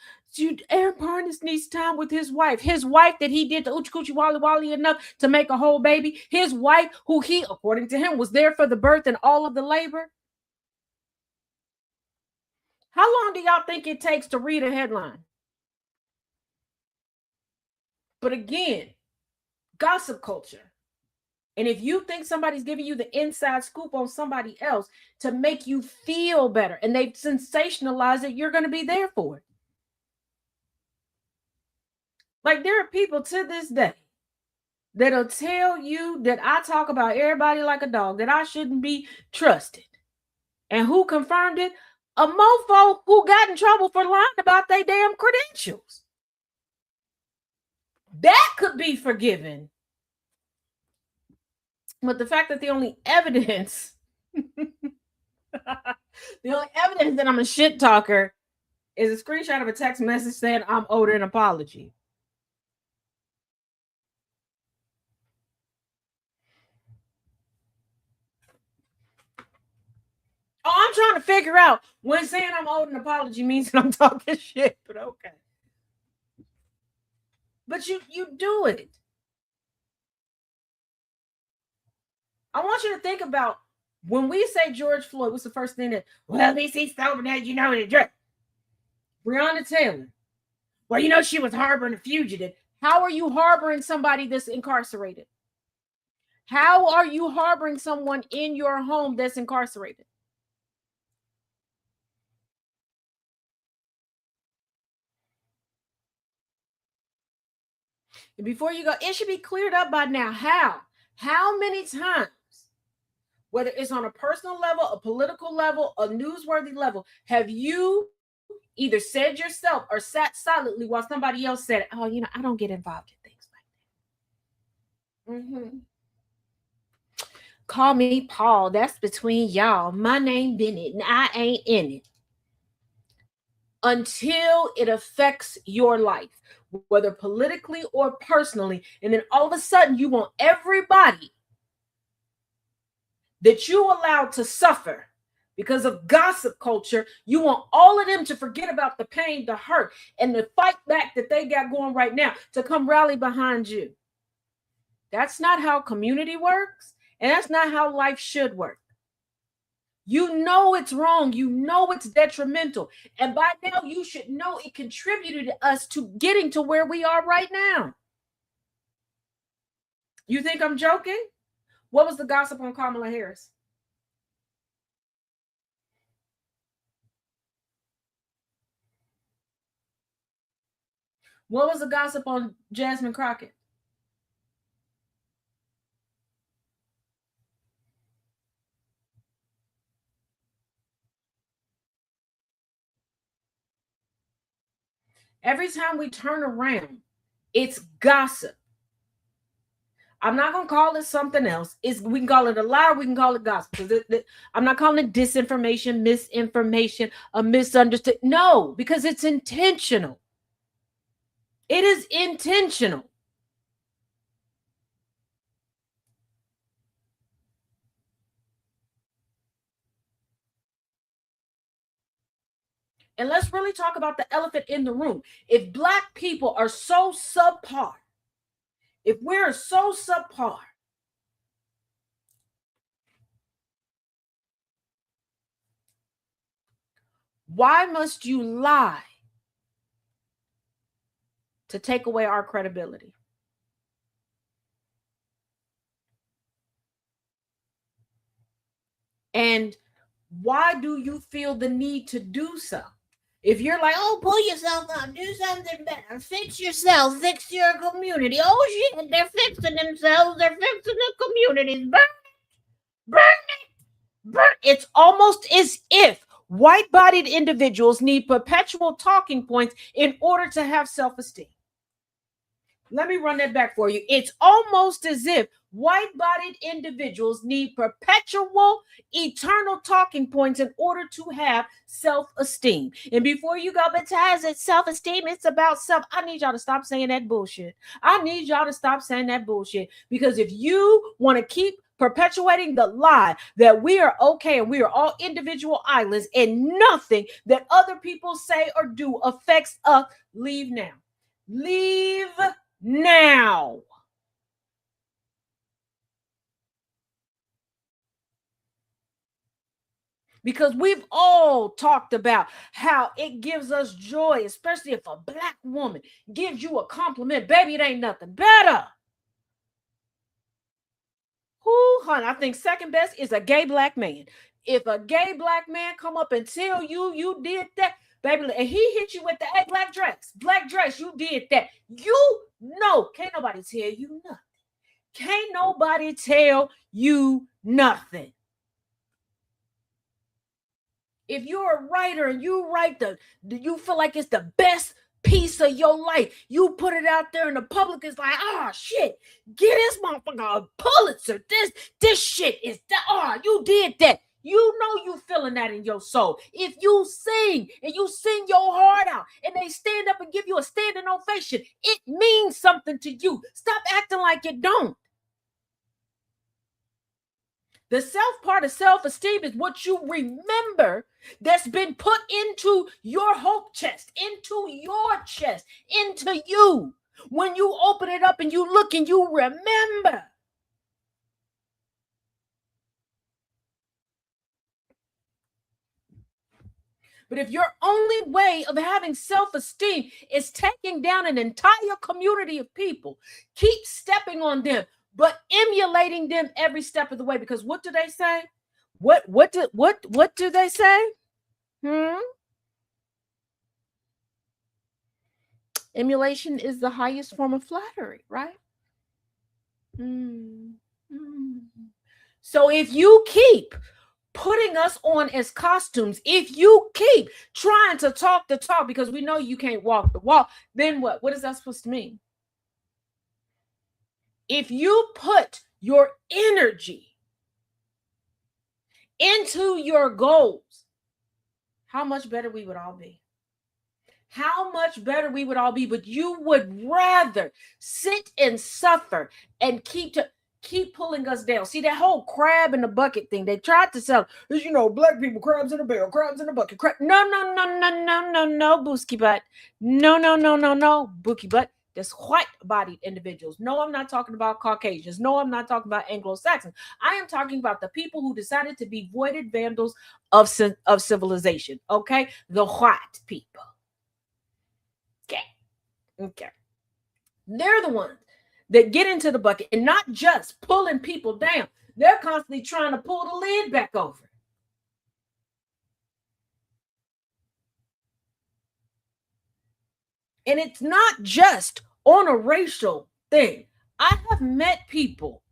B: Aaron Parnas needs time with his wife. His wife that he did the Oochie Coochie Wally Wally enough to make a whole baby. His wife, who he, according to him, was there for the birth and all of the labor. How long do y'all think it takes to read a headline? But again, gossip culture. And if you think somebody's giving you the inside scoop on somebody else to make you feel better and they've sensationalized it, you're going to be there for it. Like, there are people to this day that'll tell you that I talk about everybody like a dog, that I shouldn't be trusted. And who confirmed it? A mofo who got in trouble for lying about their damn credentials. That could be forgiven. But the fact that the only evidence that I'm a shit talker is a screenshot of a text message saying I'm owed an apology. Oh, I'm trying to figure out when saying I'm owed an apology means that I'm talking shit, but okay. But you do it. I want you to think about when we say George Floyd, what's the first thing that, well, at least he's sober now, you know the dress. Breonna Taylor. Well, you know, she was harboring a fugitive. How are you harboring somebody that's incarcerated? How are you harboring someone in your home that's incarcerated? And before you go, it should be cleared up by now. How many times, whether it's on a personal level, a political level, a newsworthy level, have you either said yourself or sat silently while somebody else said, oh, you know, I don't get involved in things like that. Call me Paul. That's between y'all. My name Bennett, and I ain't in it. Until it affects your life, whether politically or personally. And then all of a sudden you want everybody that you allowed to suffer because of gossip culture, you want all of them to forget about the pain, the hurt, and the fight back that they got going right now to come rally behind you. That's not how community works, and that's not how life should work. You know it's wrong. You know it's detrimental. And by now you should know it contributed to us to getting to where we are right now. You think I'm joking? What was the gossip on Kamala Harris? What was the gossip on Jasmine Crockett? Every time we turn around, it's gossip. I'm not going to call it something else. We can call it a lie, we can call it gossip. I'm not calling it disinformation, misinformation, a misunderstood. No, because it's intentional. It is intentional. And let's really talk about the elephant in the room. If Black people are so subpar, if we're so subpar, why must you lie to take away our credibility? And why do you feel the need to do so? If you're like, oh, pull yourself up, do something better, fix yourself, fix your community. Oh shit, they're fixing themselves, they're fixing the communities. Burn it. It's almost as if white-bodied individuals need perpetual talking points in order to have self-esteem. Let me run that back for you. It's almost as if white-bodied individuals need perpetual, eternal talking points in order to have self-esteem. And before you go, but Taz, it's self-esteem, it's about self. I need y'all to stop saying that bullshit. I need y'all to stop saying that bullshit. Because if you want to keep perpetuating the lie that we are okay and we are all individual islands and nothing that other people say or do affects us, leave now. Leave now. Because we've all talked about how it gives us joy, especially if a black woman gives you a compliment. Baby, it ain't nothing better. Who, honey, I think second best is a gay black man. If a gay black man come up and tell you did that, baby, and he hit you with the hey, black dress, you did that. You know, can't nobody tell you nothing. Can't nobody tell you nothing. If you're a writer and you write you feel like it's the best piece of your life, you put it out there and the public is like, oh shit, get this motherfucker a Pulitzer. This shit is that. Oh, you did that. You know you feeling that in your soul. If you sing and you sing your heart out and they stand up and give you a standing ovation, it means something to you. Stop acting like it don't. The self part of self-esteem is what you remember that's been put into your hope chest, into your chest, into you. When you open it up and you look and you remember. But if your only way of having self-esteem is taking down an entire community of people, keep stepping on them, but emulating them every step of the way. Because what do they say? What do they say? Emulation is the highest form of flattery, right? So if you keep putting us on as costumes, if you keep trying to talk the talk because we know you can't walk the walk, then what? What is that supposed to mean? If you put your energy into your goals, how much better we would all be. How much better we would all be, but you would rather sit and suffer and keep pulling us down. See, that whole crab in the bucket thing, they tried to sell is, black people, crabs in a barrel, crabs in a bucket. No, Booski butt. No, Bookie butt. That's white-bodied individuals. No, I'm not talking about Caucasians. No, I'm not talking about Anglo-Saxons. I am talking about the people who decided to be voided vandals of civilization, okay? The white people. Okay. They're the ones that get into the bucket and not just pulling people down. They're constantly trying to pull the lid back over. And it's not just on a racial thing. I have met people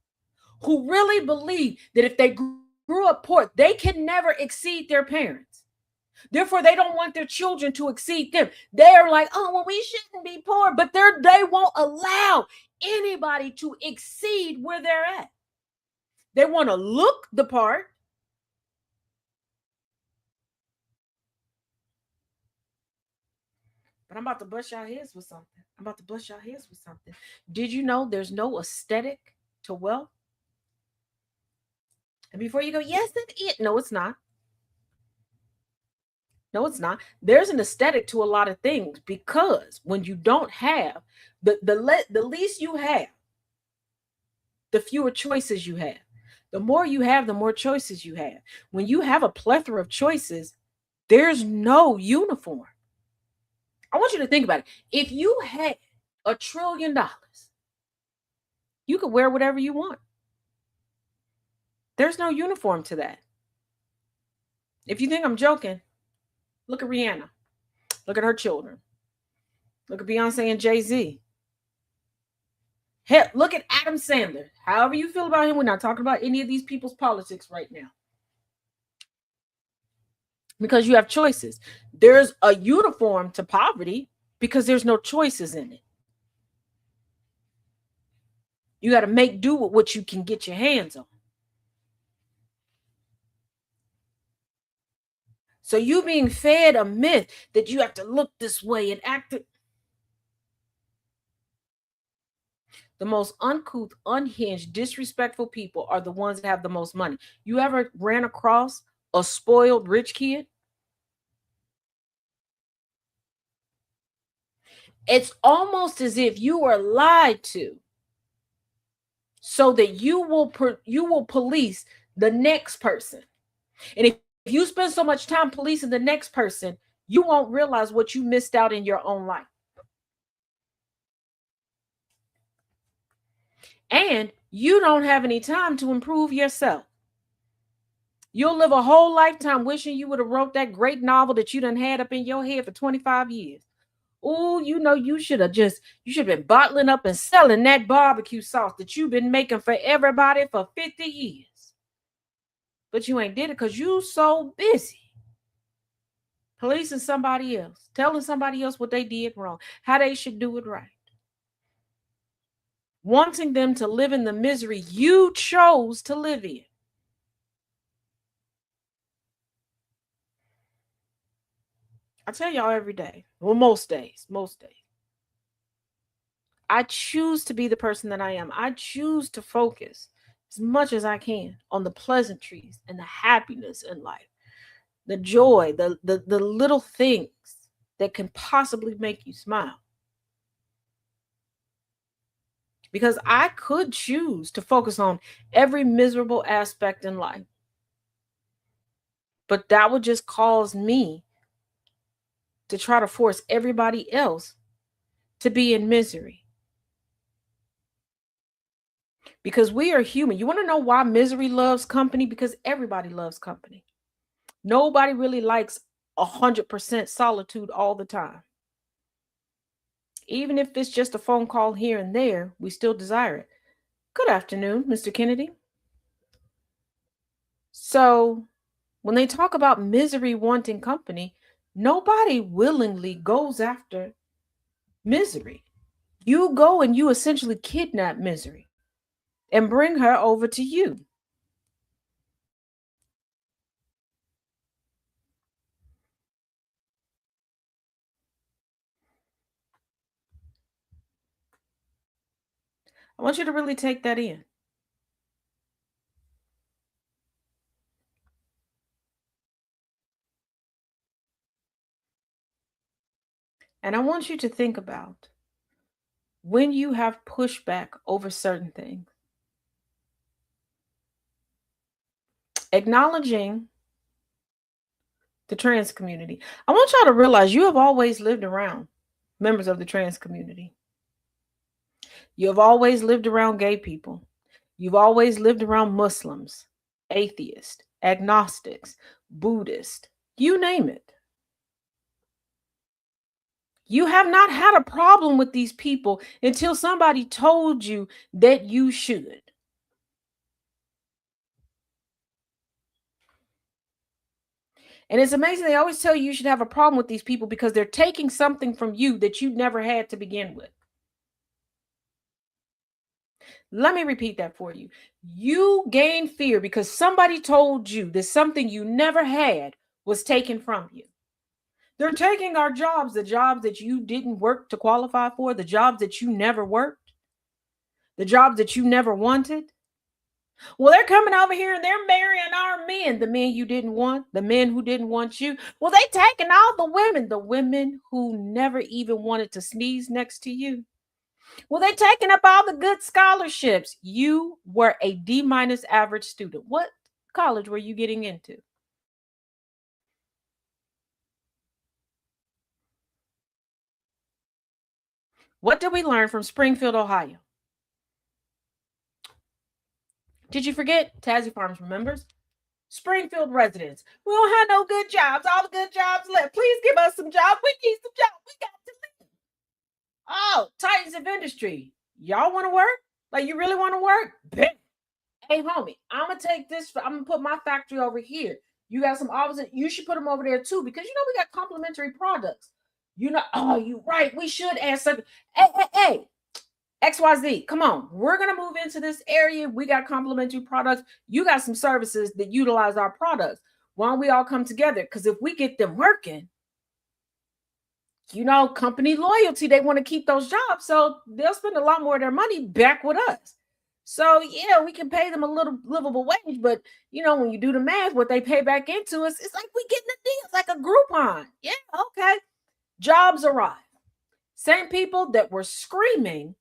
B: who really believe that if they grew up poor, they can never exceed their parents. Therefore, they don't want their children to exceed them. They're like, oh, well, we shouldn't be poor, but they won't allow anybody to exceed where they're at. They want to look the part. But I'm about to bust y'all heads with something. Did you know there's no aesthetic to wealth? And before you go, yes, that's it. No, it's not. No, it's not. There's an aesthetic to a lot of things because when you don't have the least you have, the fewer choices you have. The more you have, the more choices you have. When you have a plethora of choices, there's no uniform. I want you to think about it. If you had $1 trillion, you could wear whatever you want. There's no uniform to that. If you think I'm joking, look at Rihanna. Look at her children. Look at Beyonce and Jay-Z. Hell, look at Adam Sandler. However you feel about him, we're not talking about any of these people's politics right now. Because you have choices. There's a uniform to poverty because there's no choices in it. You got to make do with what you can get your hands on. So you being fed a myth that you have to look this way and act. The most uncouth, unhinged, disrespectful people are the ones that have the most money. You ever ran across a spoiled rich kid? It's almost as if you are lied to so that you will police the next person. And if you spend so much time policing the next person, you won't realize what you missed out in your own life. And you don't have any time to improve yourself. You'll live a whole lifetime wishing you would have wrote that great novel that you done had up in your head for 25 years. Oh, you know, you should have been bottling up and selling that barbecue sauce that you've been making for everybody for 50 years. But you ain't did it because you so busy policing somebody else, telling somebody else what they did wrong, how they should do it right. Wanting them to live in the misery you chose to live in. I tell y'all every day, well, most days, I choose to be the person that I am. I choose to focus as much as I can on the pleasantries and the happiness in life, the joy, the little things that can possibly make you smile. Because I could choose to focus on every miserable aspect in life, but that would just cause me to try to force everybody else to be in misery. Because we are human. You want to know why misery loves company? Because everybody loves company. Nobody really likes 100% solitude all the time. Even if it's just a phone call here and there, we still desire it. Good afternoon, Mr. Kennedy. So when they talk about misery wanting company, nobody willingly goes after misery. You go and you essentially kidnap misery and bring her over to you. I want you to really take that in. And I want you to think about when you have pushback over certain things. Acknowledging the trans community. I want y'all to realize you have always lived around members of the trans community. You have always lived around gay people. You've always lived around Muslims, atheists, agnostics, Buddhists, you name it. You have not had a problem with these people until somebody told you that you should. And it's amazing. They always tell you should have a problem with these people because they're taking something from you that you never had to begin with. Let me repeat that for you. You gain fear because somebody told you that something you never had was taken from you. They're taking our jobs, the jobs that you didn't work to qualify for, the jobs that you never worked, the jobs that you never wanted. Well, they're coming over here and they're marrying our men, the men you didn't want, the men who didn't want you. Well, they taking all the women who never even wanted to sneeze next to you. Well, they taking up all the good scholarships. You were a D- average student. What college were you getting into? What did we learn from Springfield, Ohio? Did you forget? Tazzy Farms remembers. Springfield residents, we don't have no good jobs. All the good jobs left. Please give us some jobs. We need some jobs. We got to live. Oh, Titans of Industry. Y'all want to work? Like, you really want to work? Bet. Hey, homie, I'm going to take this. I'm going to put my factory over here. You got some offices. You should put them over there too, because we got complementary products. Oh, you right. We should add something. Hey. XYZ, come on. We're going to move into this area. We got complementary products. You got some services that utilize our products. Why don't we all come together? Because if we get them working, company loyalty, they want to keep those jobs. So they'll spend a lot more of their money back with us. So, yeah, we can pay them a little livable wage. But, when you do the math, what they pay back into us, it's like we getting a deal. It's like a Groupon. Yeah, okay. Jobs arrive. Same people that were screaming,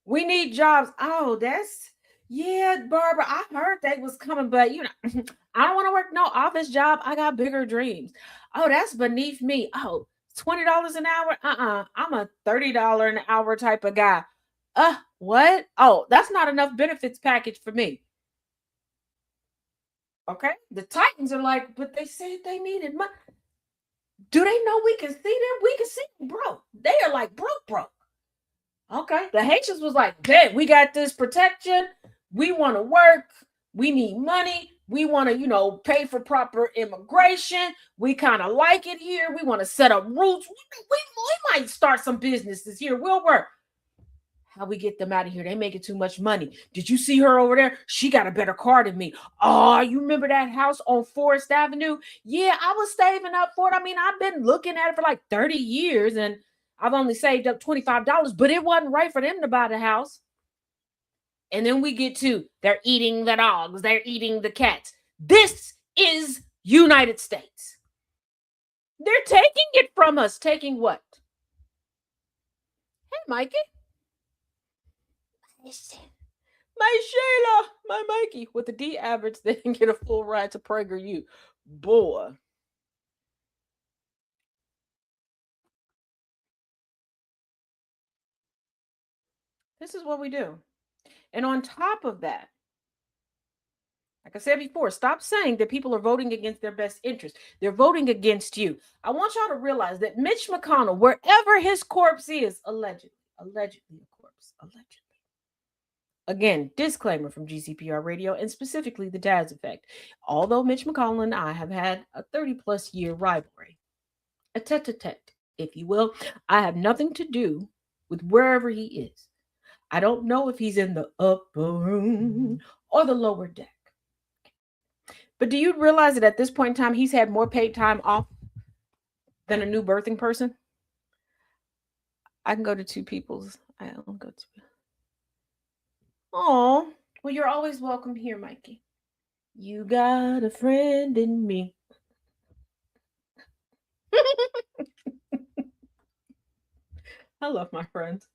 B: we need jobs. Oh, Barbara, I heard they was coming, but I don't want to work no office job. I got bigger dreams. Oh, that's beneath me. Oh, $20 an hour. I'm a $30 an hour type of guy. What? Oh, that's not enough benefits package for me. Okay. The Titans are like, but they said they needed money. Do they know we can see them? We can see them broke. They are like broke. Okay. The Haitians was like, bet we got this protection. We want to work. We need money. We want to, pay for proper immigration. We kind of like it here. We want to set up roots. We might start some businesses here. We'll work. How we get them out of here? They making too much money. Did you see her over there? She got a better car than me. Oh, you remember that house on Forest Avenue? Yeah, I was saving up for it. I mean, I've been looking at it for like 30 years and I've only saved up $25, but it wasn't right for them to buy the house. And then we get to, they're eating the dogs. They're eating the cats. This is United States. They're taking it from us. Taking what? Hey, Mikey. My Shayla, my Mikey. With the D average, they can get a full ride to PragerU. Boy. This is what we do. And on top of that, like I said before, stop saying that people are voting against their best interest. They're voting against you. I want y'all to realize that Mitch McConnell, wherever his corpse is, allegedly a corpse, allegedly. Again, disclaimer from GCPR Radio and specifically the Taz Effect. Although Mitch McConnell and I have had a 30-plus year rivalry, a tete-a-tete, if you will, I have nothing to do with wherever he is. I don't know if he's in the upper room or the lower deck. But do you realize that at this point in time, he's had more paid time off than a new birthing person? I can go to two people's. I don't go to. Oh, well, you're always welcome here, Mikey. You got a friend in me. I love my friends.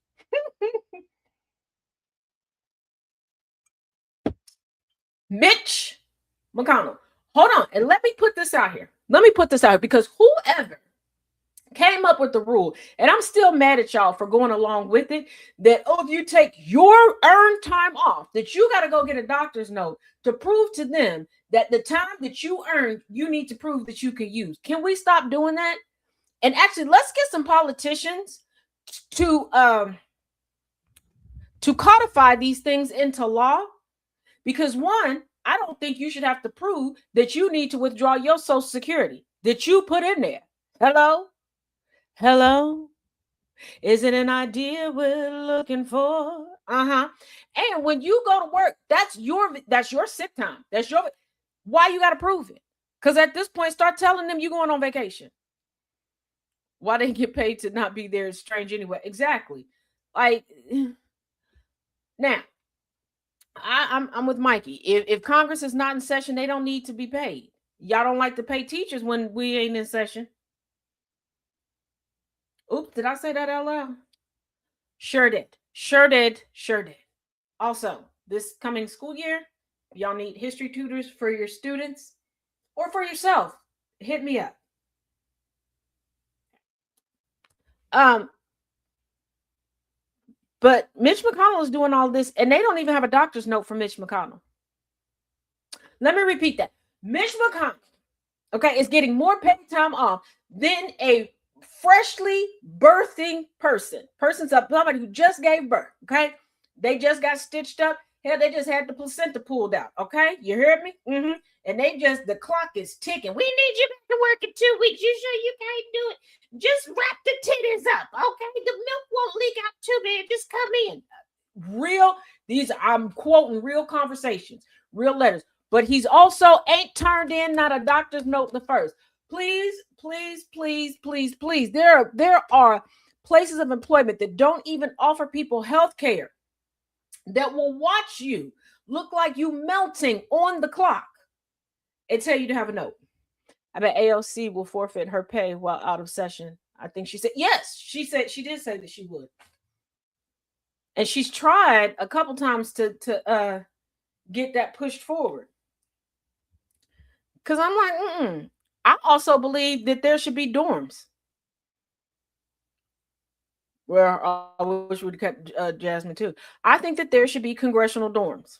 B: Mitch McConnell. Hold on. And let me put this out here. Because whoever came up with the rule, and I'm still mad at y'all for going along with it, that, if you take your earned time off, that you got to go get a doctor's note to prove to them that the time that you earned, you need to prove that you can use. Can we stop doing that? And actually, let's get some politicians to codify these things into law. Because one, I don't think you should have to prove that you need to withdraw your Social Security that you put in there. Hello? Is it an idea we're looking for? And when you go to work, that's your sick time. Why you got to prove it? Because at this point, start telling them you're going on vacation. Why they get paid to not be there is strange anyway. Exactly. Like, now, I'm with Mikey. If Congress is not in session, they don't need to be paid. Y'all don't like to pay teachers when we ain't in session. Oops, did I say that out loud? Sure did. Also, this coming school year, y'all need history tutors for your students or for yourself. Hit me up. But Mitch McConnell is doing all this, and they don't even have a doctor's note for Mitch McConnell. Let me repeat that. Mitch McConnell, okay, is getting more paid time off than a freshly birthing person. Person's up, somebody who just gave birth, okay? They just got stitched up. Hell, they just had the placenta pulled out, okay? You heard me? And they just, the clock is ticking. We need you back to work in 2 weeks. You sure you can't do it? Just wrap the titties up, okay? The milk won't leak out too bad. Just come in. Real, these, I'm quoting real conversations, real letters. But he's also ain't turned in not a doctor's note the first. Please, please, please, please, please. There are places of employment that don't even offer people health care, that will watch you look like you melting on the clock and tell you to have a note. I bet AOC will forfeit her pay while out of session. I think she said, yes, she did say that she would. And she's tried a couple times to get that pushed forward. Because I'm like, I also believe that there should be dorms. Well, I wish we'd kept Jasmine too. I think that there should be congressional dorms.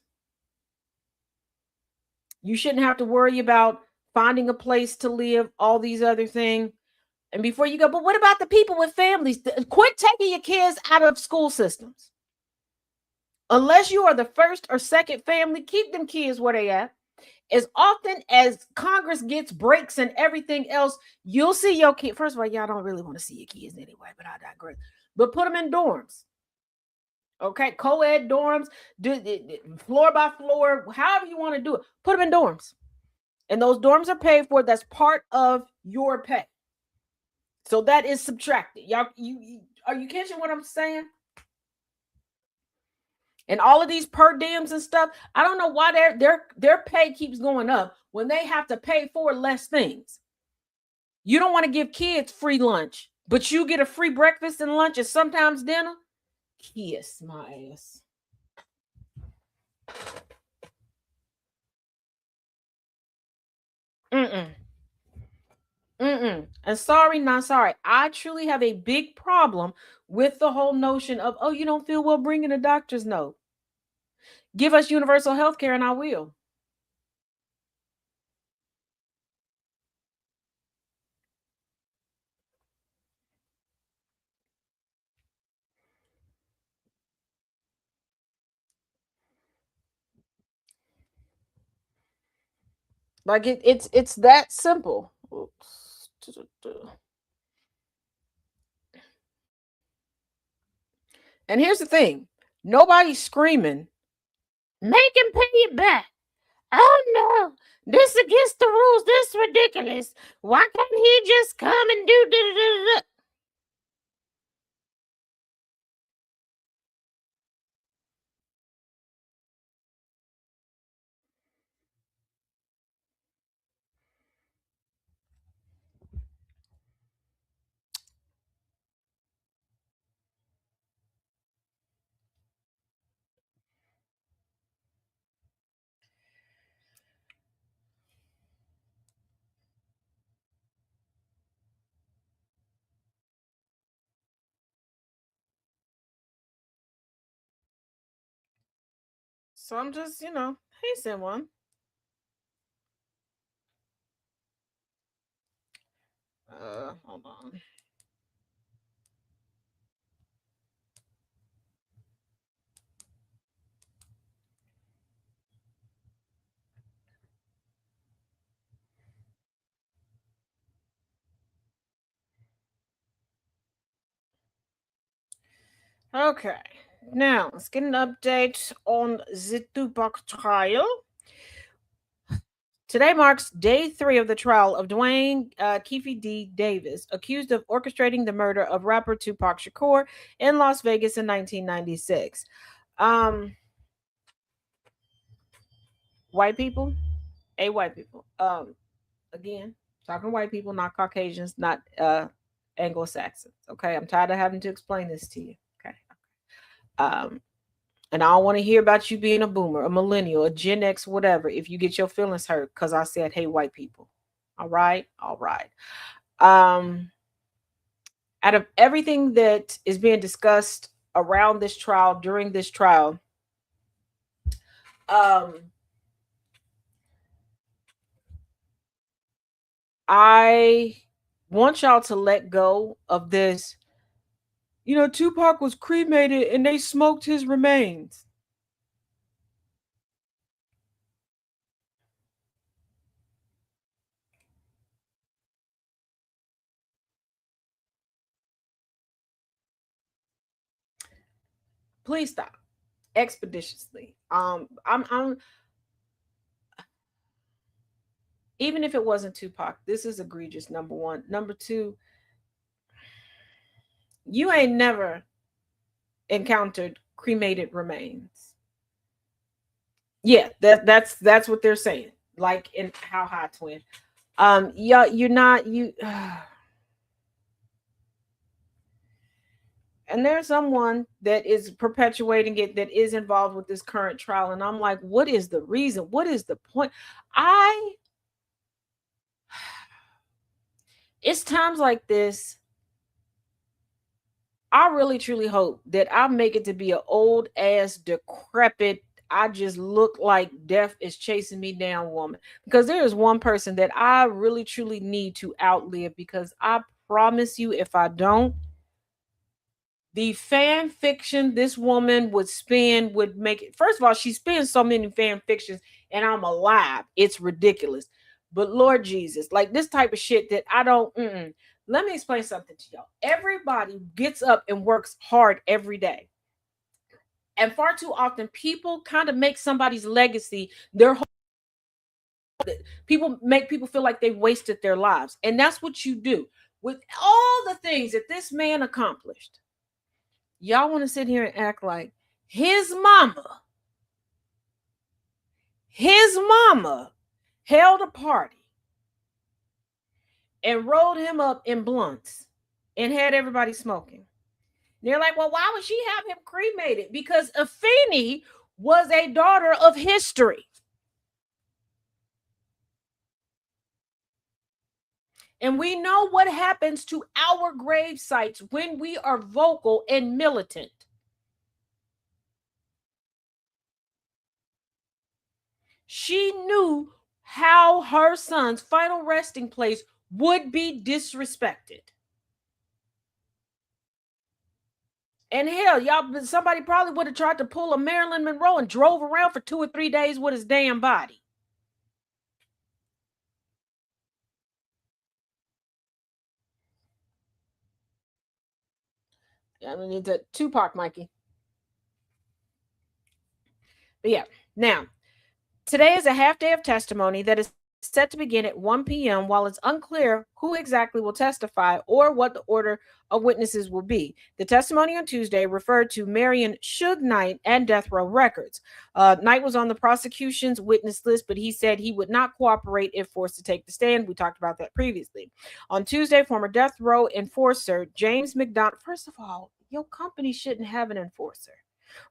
B: You shouldn't have to worry about finding a place to live, all these other things. And before you go, but what about the people with families? Quit taking your kids out of school systems. Unless you are the first or second family, keep them kids where they at. As often as Congress gets breaks and everything else, you'll see your kid. First of all, y'all don't really want to see your kids anyway, but I digress. But put them in dorms. Okay, co-ed dorms, do floor by floor, however you want to do it. Put them in dorms. And those dorms are paid for. That's part of your pay. So that is subtracted. Y'all, are you catching what I'm saying? And all of these per diems and stuff, I don't know why their pay keeps going up when they have to pay for less things. You don't want to give kids free lunch, but you get a free breakfast and lunch and sometimes dinner. Kiss my ass. And sorry, not sorry. I truly have a big problem with the whole notion of, oh, you don't feel well, bring in a doctor's note. Give us universal health care and I will. Like it's that simple. Oops. And here's the thing. Nobody's screaming, make him pay it back. Oh no, this against the rules. This ridiculous. Why can't he just come and do da? So I'm just, hey, someone. Hold on. Okay. Now, let's get an update on the Tupac trial. Today marks day 3 of the trial of Dwayne Keefe D. Davis, accused of orchestrating the murder of rapper Tupac Shakur in Las Vegas in 1996. White people, white people. Again, talking white people, not Caucasians, not Anglo-Saxons. Okay, I'm tired of having to explain this to you. Okay. And I don't want to hear about you being a boomer, a millennial, a Gen X, whatever, if you get your feelings hurt because I said, hey, white people. All right. Out of everything that is being discussed around this trial, during this trial, I want y'all to let go of this. Tupac was cremated and they smoked his remains. Please stop expeditiously. I'm even if it wasn't Tupac, this is egregious. Number one. Number two, you ain't never encountered cremated remains. Yeah, that's what they're saying. Like in How High Twin. Yeah, you're not you. And there's someone that is perpetuating it that is involved with this current trial, and I'm like, what is the reason? What is the point? It's times like this. I really truly hope that I make it to be an old ass, decrepit, I just look like death is chasing me down woman. Because there is one person that I really truly need to outlive, because I promise you, if I don't, the fan fiction this woman would spin would make it. First of all, she spins so many fan fictions and I'm alive. It's ridiculous. But Lord Jesus, like this type of shit that I don't. Let me explain something to y'all. Everybody gets up and works hard every day. And far too often, people kind of make somebody's legacy their whole. People make people feel like they wasted their lives. And that's what you do with all the things that this man accomplished. Y'all want to sit here and act like his mama held a party and rolled him up in blunts and had everybody smoking. They're like, well, why would she have him cremated? Because Afeni was a daughter of history. And we know what happens to our grave sites when we are vocal and militant. She knew how her son's final resting place would be disrespected. And hell, y'all, somebody probably would have tried to pull a Marilyn Monroe and drove around for 2 or 3 days with his damn body. I mean, it's a Tupac, Mikey. But yeah, now, today is a half day of testimony that is set to begin at 1 p.m. while it's unclear who exactly will testify or what the order of witnesses will be. The testimony on Tuesday referred to Marion Suge Knight and Death Row Records. Knight was on the prosecution's witness list, but he said he would not cooperate if forced to take the stand. We talked about that previously. On Tuesday, former Death Row enforcer James McDonald. First of all, your company shouldn't have an enforcer.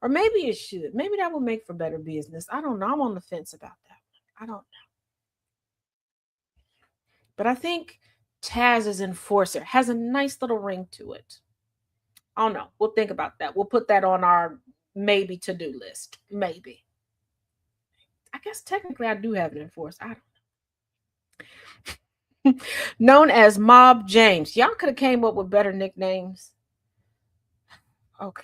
B: Or maybe it should. Maybe that would make for better business. I don't know. I'm on the fence about that. I don't know. But I think Taz's enforcer has a nice little ring to it. I don't know. We'll think about that. We'll put that on our maybe to-do list. Maybe. I guess technically I do have an enforcer. I don't know. Known as Mob James. Y'all could have came up with better nicknames. Okay.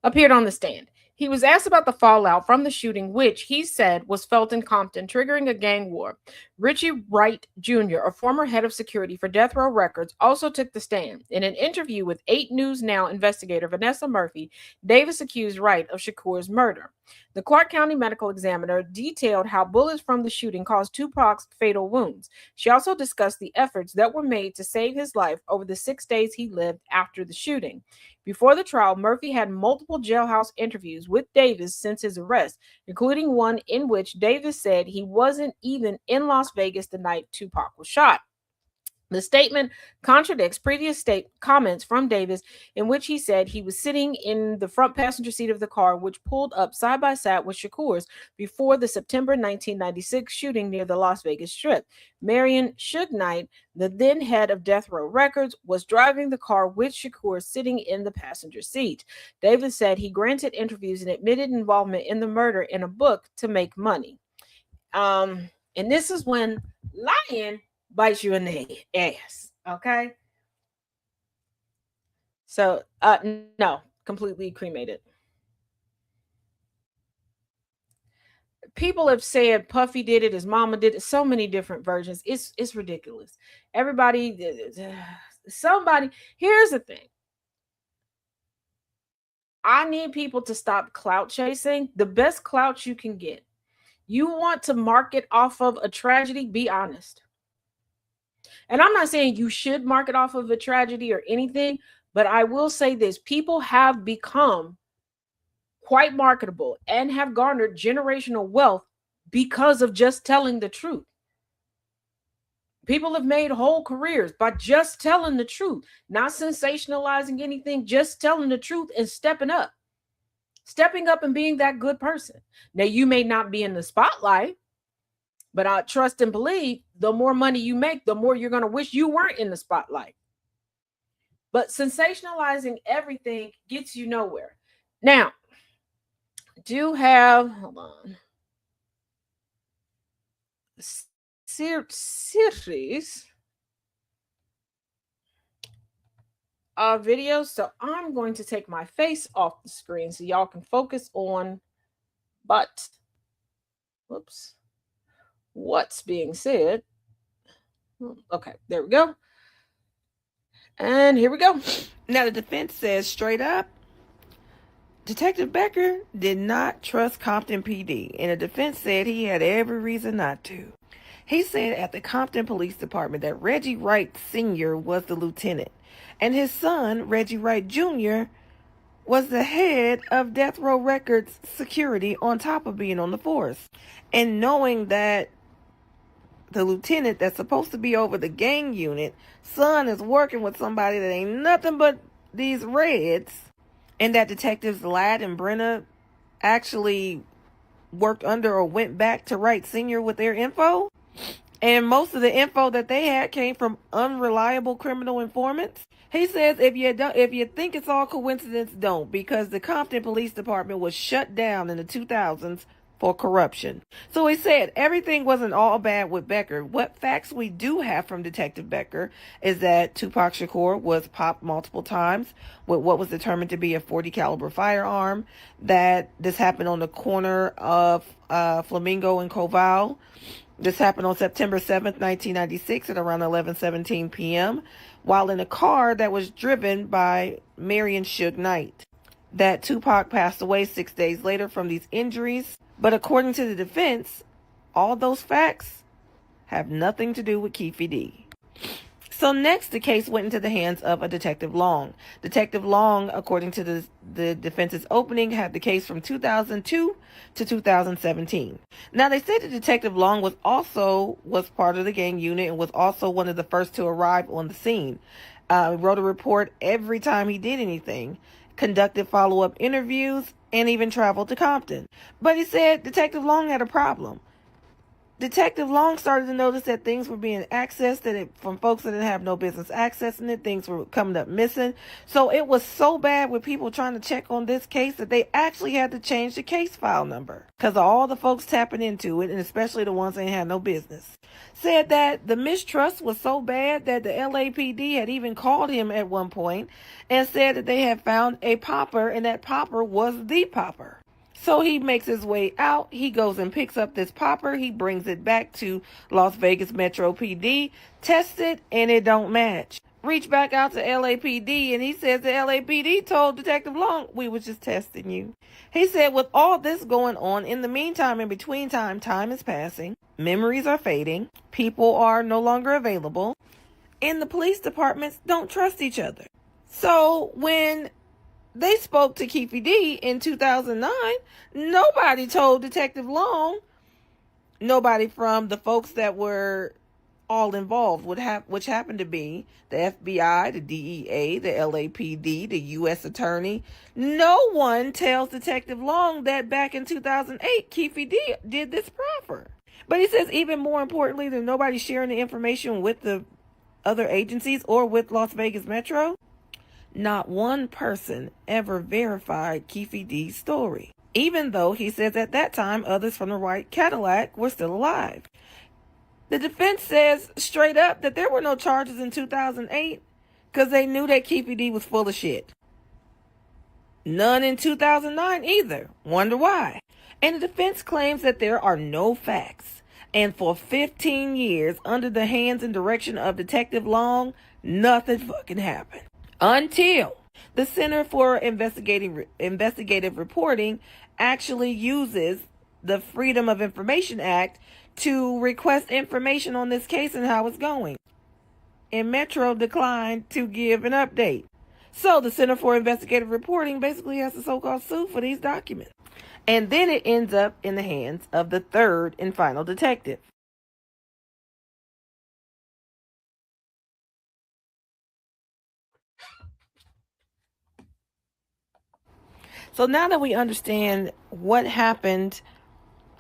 B: Appeared on the stand. He was asked about the fallout from the shooting, which he said was felt in Compton, triggering a gang war. Richie Wright Jr., a former head of security for Death Row Records, also took the stand. In an interview with 8 News Now investigator Vanessa Murphy, Davis accused Wright of Shakur's murder. The Clark County medical examiner detailed how bullets from the shooting caused Tupac's fatal wounds. She also discussed the efforts that were made to save his life over the 6 days he lived after the shooting. Before the trial, Murphy had multiple jailhouse interviews with Davis since his arrest, including one in which Davis said he wasn't even in Las Vegas the night Tupac was shot. The statement contradicts previous comments from Davis, in which he said he was sitting in the front passenger seat of the car, which pulled up side by side with Shakur's before the September 1996 shooting near the Las Vegas Strip. Marion Suge Knight, the then head of Death Row Records, was driving the car with Shakur sitting in the passenger seat. Davis said he granted interviews and admitted involvement in the murder in a book to make money. And this is when lying bites you in the ass. Okay. So, no, completely cremated. People have said Puffy did it, his mama did it, so many different versions. It's ridiculous. Everybody, somebody. Here's the thing. I need people to stop clout chasing. The best clout you can get. You want to market off of a tragedy? Be honest. And I'm not saying you should market off of a tragedy or anything, but I will say this: people have become quite marketable and have garnered generational wealth because of just telling the truth. People have made whole careers by just telling the truth, not sensationalizing anything, just telling the truth and stepping up and being that good person. Now, you may not be in the spotlight, but I trust and believe the more money you make, the more you're going to wish you weren't in the spotlight. But sensationalizing everything gets you nowhere. Now, hold on, series of videos. So I'm going to take my face off the screen so y'all can focus on what's being said. Okay, there we go. And here we go.
G: Now, the defense says straight up, Detective Becker did not trust Compton PD, and the defense said he had every reason not to. He said at the Compton Police Department that Reggie Wright Sr. was the lieutenant, and his son, Reggie Wright Jr., was the head of Death Row Records security on top of being on the force. And knowing that the lieutenant that's supposed to be over the gang unit, son is working with somebody that ain't nothing but these Reds, and that detectives Ladd and Brenna actually worked under or went back to Wright Sr. with their info. And most of the info that they had came from unreliable criminal informants. He says if you think it's all coincidence, don't, because the Compton Police Department was shut down in the 2000s for corruption. So he said everything wasn't all bad with Becker. What facts we do have from Detective Becker is that Tupac Shakur was popped multiple times with what was determined to be a .40 caliber firearm, that this happened on the corner of Flamingo and Koval. This happened on September 7th, 1996 at around 11:17 p.m. while in a car that was driven by Marion Suge Knight. That Tupac passed away 6 days later from these injuries. But according to the defense, all those facts have nothing to do with Keefe D. So next, the case went into the hands of a Detective Long. Detective Long, according to the defense's opening, had the case from 2002 to 2017. Now, they said that Detective Long was part of the gang unit and was also one of the first to arrive on the scene. He wrote a report every time he did anything, conducted follow-up interviews, and even traveled to Compton. But he said Detective Long had a problem. Detective Long started to notice that things were being accessed from folks that didn't have no business accessing it. Things were coming up missing. So it was so bad with people trying to check on this case that they actually had to change the case file number because of all the folks tapping into it, and especially the ones that ain't had no business. Said that the mistrust was so bad that the LAPD had even called him at one point and said that they had found a popper, and that popper was the popper. So he makes his way out. He goes and picks up this popper. He brings it back to Las Vegas Metro PD, tests it, and it don't match. Reach back out to LAPD, and he says the LAPD told Detective Long, we was just testing you. He said with all this going on, in the meantime, in between time is passing. Memories are fading. People are no longer available. And the police departments don't trust each other. So when they spoke to Keefe D in 2009, nobody told Detective Long, nobody from the folks that were all involved, which happened to be the FBI, the DEA, the LAPD, the U.S. Attorney. No one tells Detective Long that back in 2008, Keefe D did this proffer. But he says even more importantly than nobody sharing the information with the other agencies or with Las Vegas Metro, not one person ever verified Keefe D's story, even though he says at that time others from the white Cadillac were still alive. The defense says straight up that there were no charges in 2008 because they knew that Keefe D was full of shit. None in 2009 either. Wonder why. And the defense claims that there are no facts. And for 15 years, under the hands and direction of Detective Long, nothing fucking happened. Until the Center for Investigative Reporting actually uses the Freedom of Information Act to request information on this case and how it's going. And Metro declined to give an update. So the Center for Investigative Reporting basically has to so-called sue for these documents. And then it ends up in the hands of the third and final detective. So now that we understand what happened,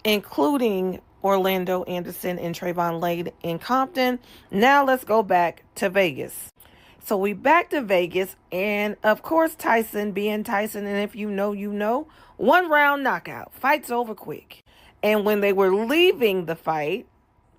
G: including Orlando Anderson and Trayvon Lade in Compton, now let's go back to Vegas. So we back to Vegas, and of course Tyson being Tyson, and if you know, you know, 1 round knockout, fight's over quick. And when they were leaving the fight,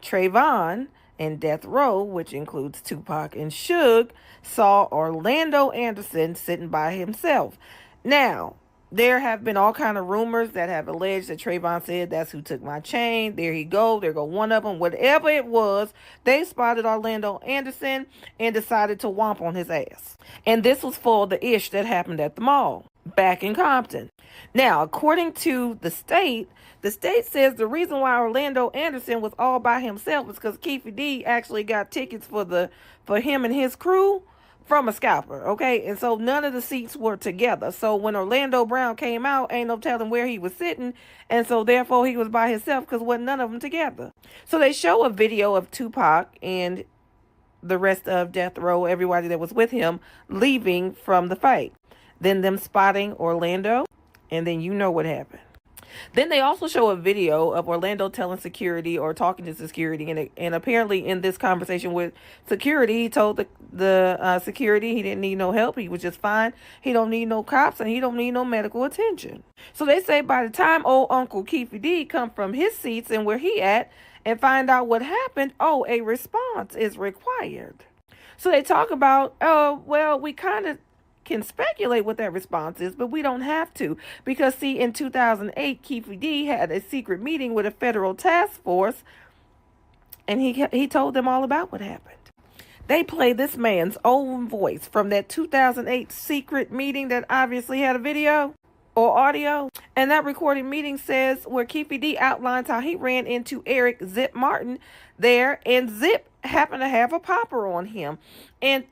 G: Trayvon and Death Row, which includes Tupac and Suge, saw Orlando Anderson sitting by himself. Now, there have been all kind of rumors that have alleged that Trayvon said that's who took my chain. There he go. There go one of them. Whatever it was, they spotted Orlando Anderson and decided to whomp on his ass. And this was for the ish that happened at the mall back in Compton. Now, according to the state says the reason why Orlando Anderson was all by himself is because Keefe D actually got tickets for him and his crew from a scalper, okay? And so none of the seats were together. So when Orlando Brown came out, ain't no telling where he was sitting, and so therefore he was by himself because wasn't none of them together. So they show a video of Tupac and the rest of Death Row, everybody that was with him, leaving from the fight. Then them spotting Orlando, and then you know what happened. Then they also show a video of Orlando telling security or talking to security, and apparently in this conversation with security, he told the security he didn't need no help. He was just fine. He don't need no cops, and he don't need no medical attention. So they say by the time old Uncle Keefe D come from his seats and where he at and find out what happened, a response is required. So they talk about, well, we kind of can speculate what that response is, but we don't have to, because see, in 2008 Keefe D had a secret meeting with a federal task force, and he told them all about what happened. They play this man's own voice from that 2008 secret meeting that obviously had a video or audio, and that recorded meeting says where Keefe D outlines how he ran into Eric Zip Martin there, and Zip happened to have a popper on him, and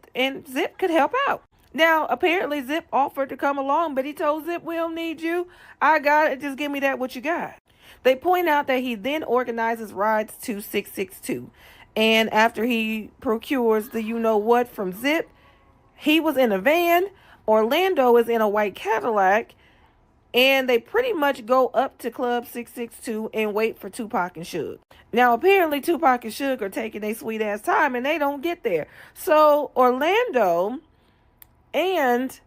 G: Zip could help out. Now, apparently Zip offered to come along, but he told Zip, we don't need you. I got it. Just give me that what you got. They point out that he then organizes rides to 662. And after he procures the you-know-what from Zip, he was in a van. Orlando is in a white Cadillac. And they pretty much go up to Club 662 and wait for Tupac and Suge. Now, apparently Tupac and Suge are taking their sweet-ass time, and they don't get there. So Orlando and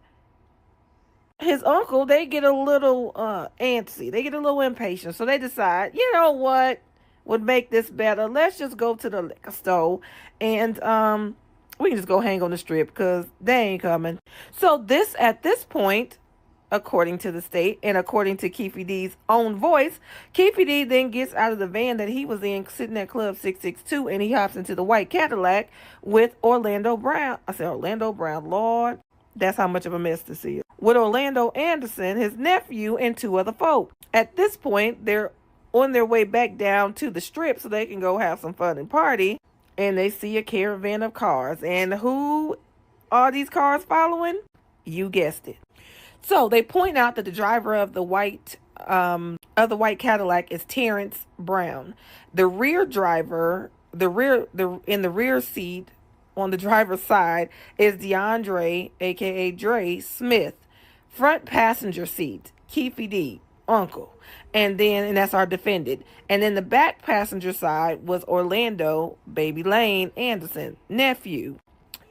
G: his uncle, they get a little antsy. They get a little impatient. So they decide, you know what would make this better? Let's just go to the liquor store and we can just go hang on the strip because they ain't coming. So at this point, according to the state and according to Keefe D's own voice, Keefe D then gets out of the van that he was in sitting at Club 662, and he hops into the white Cadillac with Orlando Brown. I said Orlando Brown, Lord. That's how much of a mess this is. With Orlando Anderson, his nephew, and 2 other folk. At this point, they're on their way back down to the strip so they can go have some fun and party. And they see a caravan of cars. And who are these cars following? You guessed it. So they point out that the driver of the white Cadillac is Terrence Brown. The rear driver, in the rear seat, on the driver's side is DeAndre, aka Dre Smith. Front passenger seat, Keefe D, uncle. And that's our defendant. And then the back passenger side was Orlando, Baby Lane Anderson, nephew.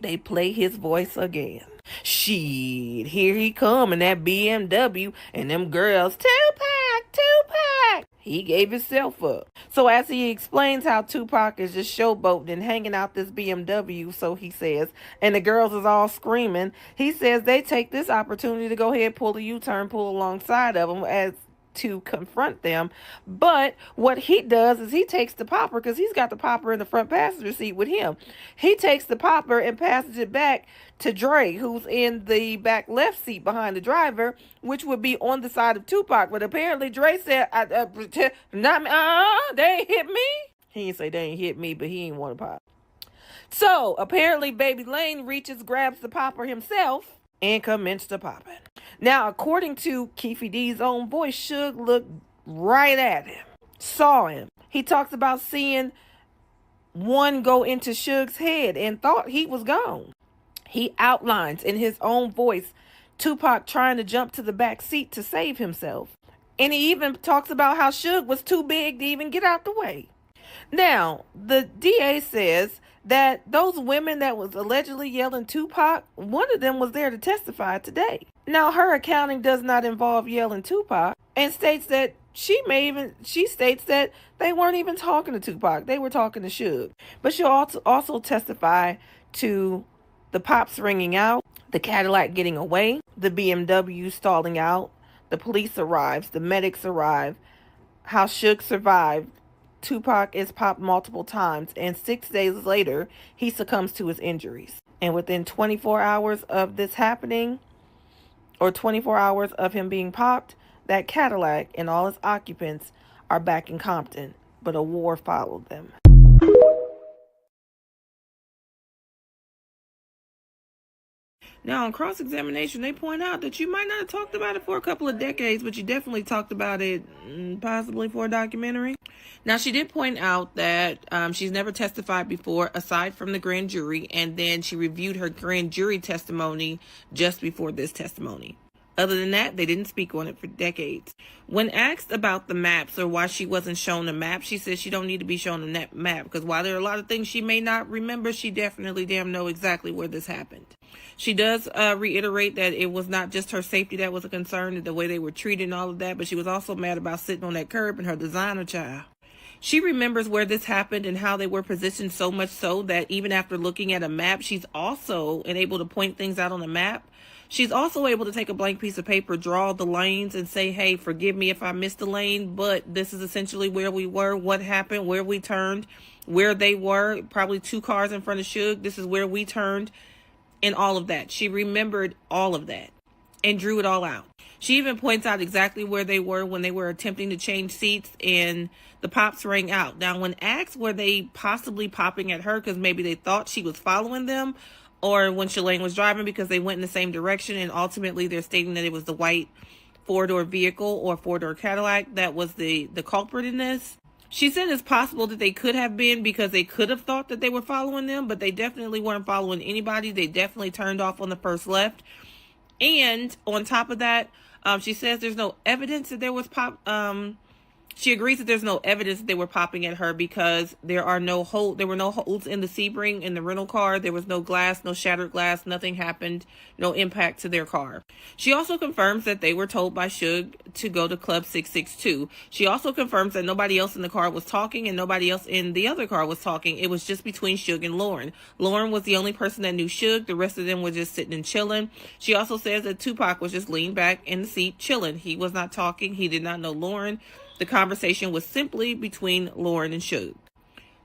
G: They play his voice again. Shit, here he come in that BMW and them girls, Tupac. he gave himself up. So as he explains how Tupac is just showboating and hanging out this BMW, so he says, and the girls is all screaming, he says they take this opportunity to go ahead, pull a U-turn, pull alongside of him as to confront them. But what he does is he takes the popper, because he's got the popper in the front passenger seat with him. He takes the popper and passes it back to Dre, who's in the back left seat behind the driver, which would be on the side of Tupac. But apparently Dre said, not me, they ain't hit me. He didn't say they ain't hit me, but he ain't want to pop. So apparently Baby Lane reaches, grabs the popper himself, and commenced to popping. Now, according to Keefe D's own voice, Suge looked right at him, saw him. He talks about seeing one go into Suge's head and thought he was gone. He outlines in his own voice Tupac trying to jump to the back seat to save himself. And he even talks about how Suge was too big to even get out the way. Now, the DA says that those women that was allegedly yelling Tupac, one of them was there to testify today. Now, her accounting does not involve yelling Tupac, and states that she states that they weren't even talking to Tupac. They were talking to Suge. But she'll also testify to the pops ringing out, the Cadillac getting away, the BMW stalling out, the police arrives, the medics arrive, how Suge survived. Tupac is popped multiple times, and 6 days later, he succumbs to his injuries. And within 24 hours of this happening, or 24 hours of him being popped, that Cadillac and all its occupants are back in Compton, but a war followed them. Now, on cross-examination, they point out that you might not have talked about it for a couple of decades, but you definitely talked about it possibly for a documentary. Now, she did point out that she's never testified before, aside from the grand jury, and then she reviewed her grand jury testimony just before this testimony. Other than that, they didn't speak on it for decades. When asked about the maps or why she wasn't shown a map, she said she don't need to be shown a map, because while there are a lot of things she may not remember, she definitely know exactly where this happened. She does reiterate that it was not just her safety that was a concern, the way they were treated and all of that, but she was also mad about sitting on that curb and her designer child. She remembers where this happened and how they were positioned, so much so that even after looking at a map, she's also able to point things out on the map. She's also able to take a blank piece of paper, draw the lanes, and say, hey, forgive me if I missed a lane, but this is essentially where we were, what happened, where we turned, where they were, probably 2 cars in front of Suge. This is where we turned, and all of that. She remembered all of that and drew it all out. She even points out exactly where they were when they were attempting to change seats and the pops rang out. Now, when asked were they possibly popping at her because maybe they thought she was following them, or when Shalane was driving because they went in the same direction, and ultimately they're stating that it was the white 4-door vehicle or 4-door Cadillac that was the culprit in this. She said it's possible that they could have been, because they could have thought that they were following them, but they definitely weren't following anybody. They definitely turned off on the first left. And on top of that, she says there's no evidence that there was she agrees that there's no evidence that they were popping at her, because there were no holes in the Sebring in the rental car. There was no glass, no shattered glass, nothing happened, no impact to their car. She also confirms that they were told by Suge to go to Club 662. She also confirms that nobody else in the car was talking and nobody else in the other car was talking. It was just between Suge and Lauren. Lauren was the only person that knew Suge. The rest of them were just sitting and chilling. She also says that Tupac was just leaned back in the seat chilling. He was not talking. He did not know Lauren. The conversation was simply between Lauren and Suge.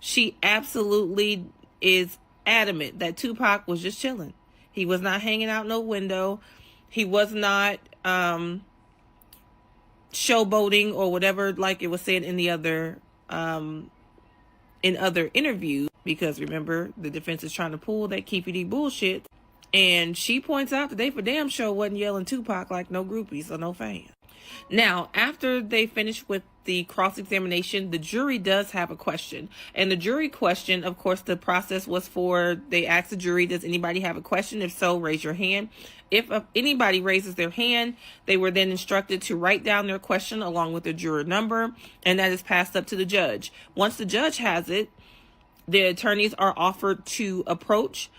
G: She absolutely is adamant that Tupac was just chilling. He was not hanging out no window. He was not showboating or whatever, like it was said in the other in other interviews, because remember, the defense is trying to pull that Keefe D bullshit. And she points out that they for damn sure wasn't yelling Tupac like no groupies or no fans. Now, after they finish with the cross-examination, the jury does have a question. And the jury question, of course, the process was they asked the jury, does anybody have a question? If so, raise your hand. If anybody raises their hand, they were then instructed to write down their question along with their juror number, and that is passed up to the judge. Once the judge has it, the attorneys are offered to approach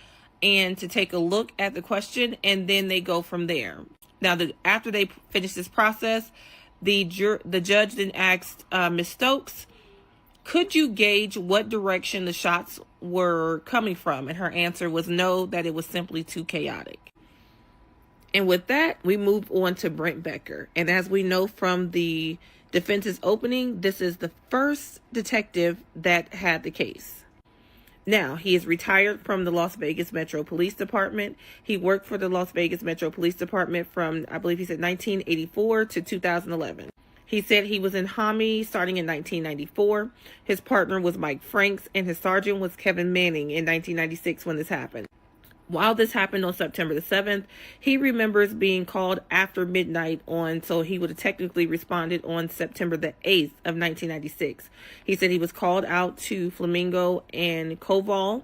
G: and to take a look at the question, and then they go from there. Now, after they finish this process, The judge then asked Ms. Stokes, could you gauge what direction the shots were coming from? And her answer was no, that it was simply too chaotic. And with that, we move on to Brent Becker. And as we know from the defense's opening, this is the first detective that had the case. Now, he is retired from the Las Vegas Metro Police Department. He worked for the Las Vegas Metro Police Department from, I believe he said, 1984 to 2011. He said he was in Hami starting in 1994. His partner was Mike Franks, and his sergeant was Kevin Manning in 1996 when this happened. While this happened on September the 7th, he remembers being called after midnight so he would have technically responded on September the 8th of 1996. He said he was called out to Flamingo and Koval.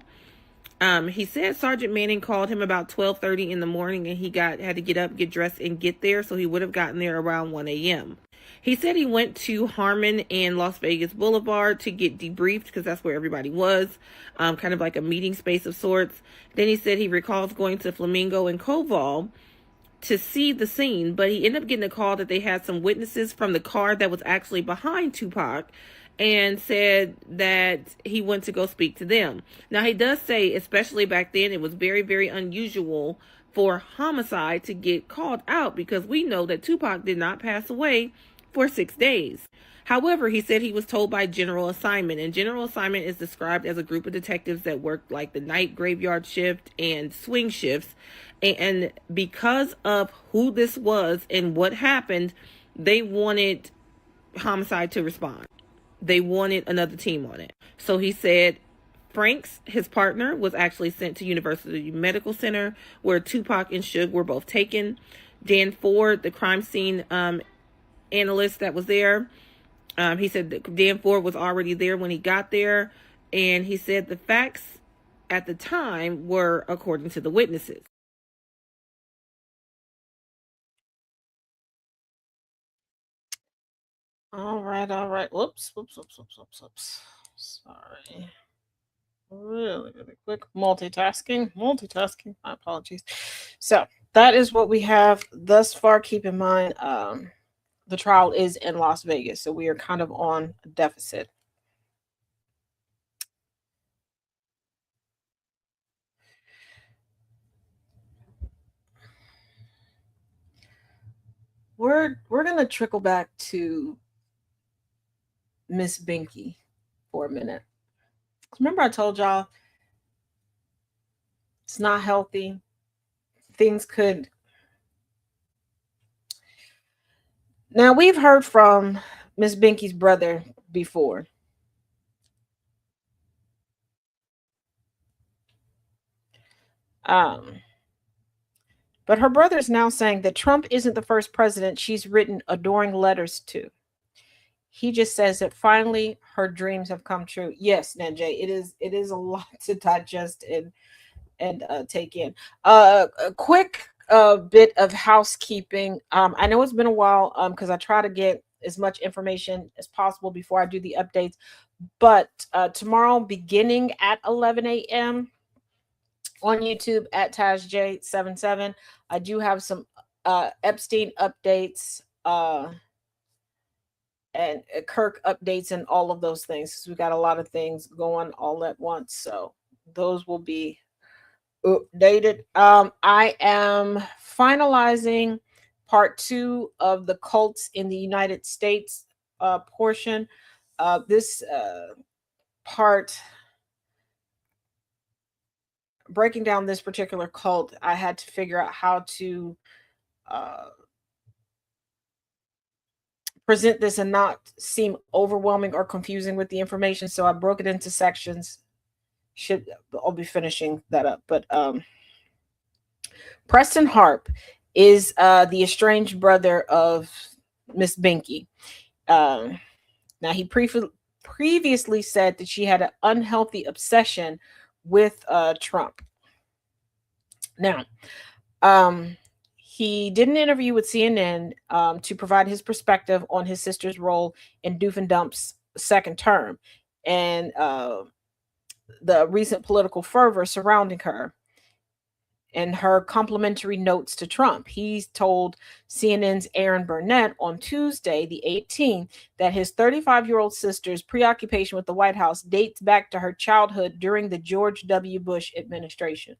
G: He said Sergeant Manning called him about 12:30 in the morning, and he had to get up, get dressed, and get there, so he would have gotten there around 1 a.m. He said he went to Harmon and Las Vegas Boulevard to get debriefed because that's where everybody was, kind of like a meeting space of sorts. Then he said he recalls going to Flamingo and Koval to see the scene, but he ended up getting a call that they had some witnesses from the car that was actually behind Tupac and said that he went to go speak to them. Now, he does say, especially back then, it was very, very unusual for homicide to get called out because we know that Tupac did not pass away for 6 days. However, he said he was told by General Assignment, and General Assignment is described as a group of detectives that work like the night graveyard shift and swing shifts. And because of who this was and what happened, they wanted homicide to respond. They wanted another team on it. So he said Franks, his partner, was actually sent to University Medical Center where Tupac and Suge were both taken. Dan Ford, the crime scene analyst that was there, he said that Dan Ford was already there when he got there, and he said the facts at the time were according to the witnesses.
B: All right. Whoops. Sorry. Really quick. Multitasking. My apologies. So that is what we have thus far. Keep in mind, the trial is in Las Vegas, so we are kind of on a deficit. We're gonna trickle back to Miss Binky for a minute. Remember I told y'all it's not healthy. Things could. Now we've heard from Miss Binky's brother before. But her brother is now saying that Trump isn't the first president she's written adoring letters to. He just says that finally her dreams have come true. Yes, Nanjay, it is a lot to digest and take in. A quick bit of housekeeping. I know it's been a while because I try to get as much information as possible before I do the updates. But tomorrow, beginning at 11 a.m. on YouTube at TazJ77, I do have some Epstein updates and Kirk updates and all of those things. We got a lot of things going all at once, so those will be updated. I am finalizing part 2 of the cults in the United States portion. This part, breaking down this particular cult, I had to figure out how to present this and not seem overwhelming or confusing with the information. So I broke it into sections. I'll be finishing that up. But Preston Harp is the estranged brother of Miss Binky. Now he previously said that she had an unhealthy obsession with Trump. Now, he did an interview with CNN to provide his perspective on his sister's role in Doof and Dump's second term and the recent political fervor surrounding her. and her complimentary notes to Trump. He's told CNN's Aaron Burnett on Tuesday, the 18th, that his 35-year-old sister's preoccupation with the White House dates back to her childhood during the George W. Bush administration.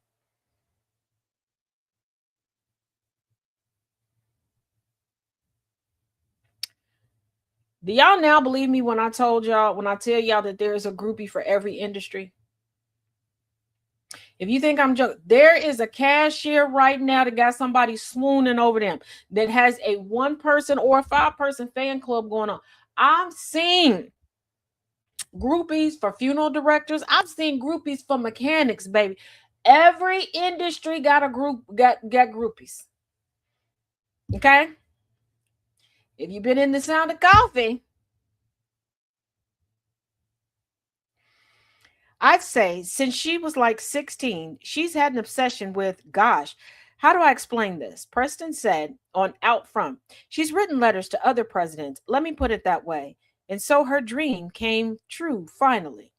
B: Do y'all now believe me when I tell y'all that there is a groupie for every industry? If you think I'm joking, there is a cashier right now that got somebody swooning over them that has a 1-person or a 5-person fan club going on. I've seen groupies for funeral directors. I've seen groupies for mechanics, baby. Every industry got a group, got groupies. Okay? If you've been in the Sound of Coffee, I'd say since she was like 16, she's had an obsession with, gosh, how do I explain this? Preston said on Out Front, she's written letters to other presidents. Let me put it that way. And so her dream came true finally.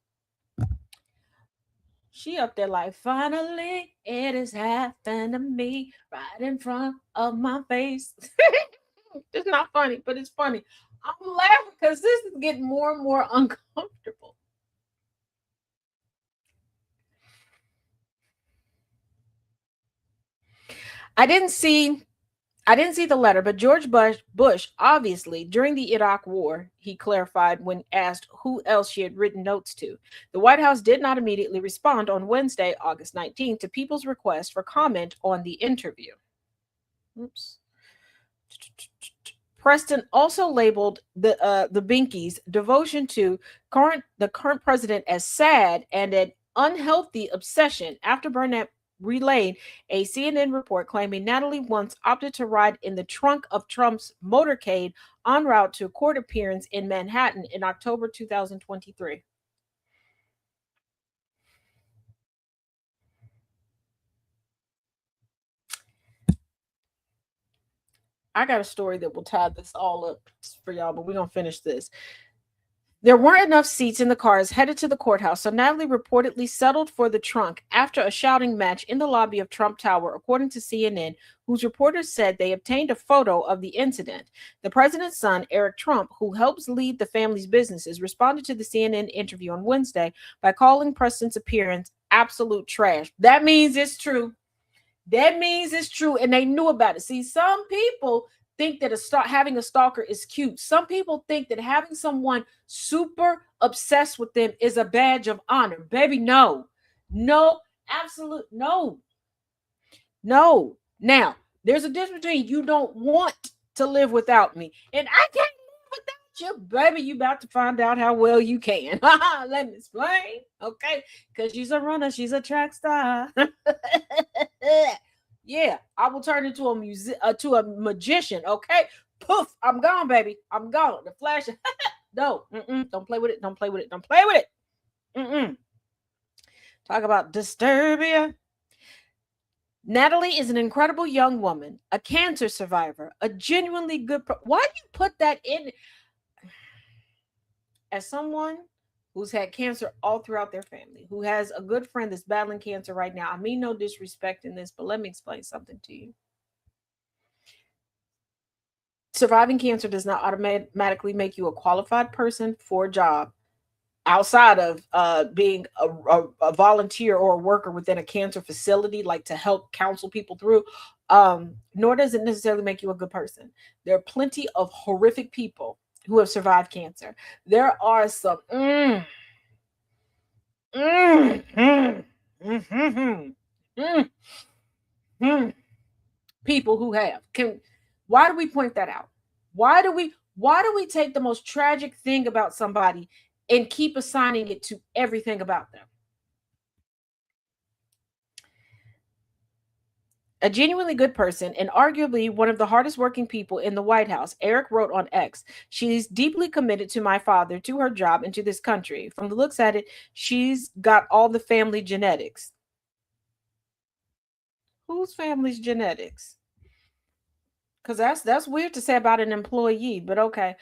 B: She up there like, finally, it has happened to me right in front of my face. It's not funny, but it's funny. I'm laughing because this is getting more and more uncomfortable. I didn't see the letter, but George Bush, obviously, during the Iraq War, he clarified when asked who else she had written notes to. The White House did not immediately respond on Wednesday, August 19th, to people's request for comment on the interview. Oops. Preston also labeled the Binkies' devotion to the current president as sad and an unhealthy obsession after Burnett relayed a CNN report claiming Natalie once opted to ride in the trunk of Trump's motorcade en route to a court appearance in Manhattan in October 2023. I got a story that will tie this all up for y'all, but we're going to finish this. There weren't enough seats in the cars headed to the courthouse, so Natalie reportedly settled for the trunk after a shouting match in the lobby of Trump Tower, according to CNN, whose reporters said they obtained a photo of the incident. The president's son, Eric Trump, who helps lead the family's businesses, responded to the CNN interview on Wednesday by calling Preston's appearance absolute trash. That means it's true. That means it's true, and they knew about it. See, some people think that having a stalker is cute. Some people think that having someone super obsessed with them is a badge of honor. Baby, no. Absolute no. Now, there's a difference between you don't want to live without me, and I can't live without you. Baby, you about to find out how well you can. Let me explain, okay? Because she's a runner, she's a track star. Yeah, I will turn into a magician, okay? Poof, I'm gone, baby. I'm gone. The flash. No, don't play with it. Don't play with it. Don't play with it. Talk about Disturbia. Natalie is an incredible young woman, a cancer survivor, a genuinely good. Why do you put that in? As someone who's had cancer all throughout their family, who has a good friend that's battling cancer right now. I mean no disrespect in this, but let me explain something to you. Surviving cancer does not automatically make you a qualified person for a job outside of being a volunteer or a worker within a cancer facility, like to help counsel people through, nor does it necessarily make you a good person. There are plenty of horrific people who have survived cancer. There are some people who have. Why do we point that out? Why do we take the most tragic thing about somebody and keep assigning it to everything about them? A genuinely good person and arguably one of the hardest working people in the White House, Eric wrote on X, she's deeply committed to my father, to her job, and to this country. From the looks at it, she's got all the family genetics. Whose family's genetics? Because that's weird to say about an employee, but okay.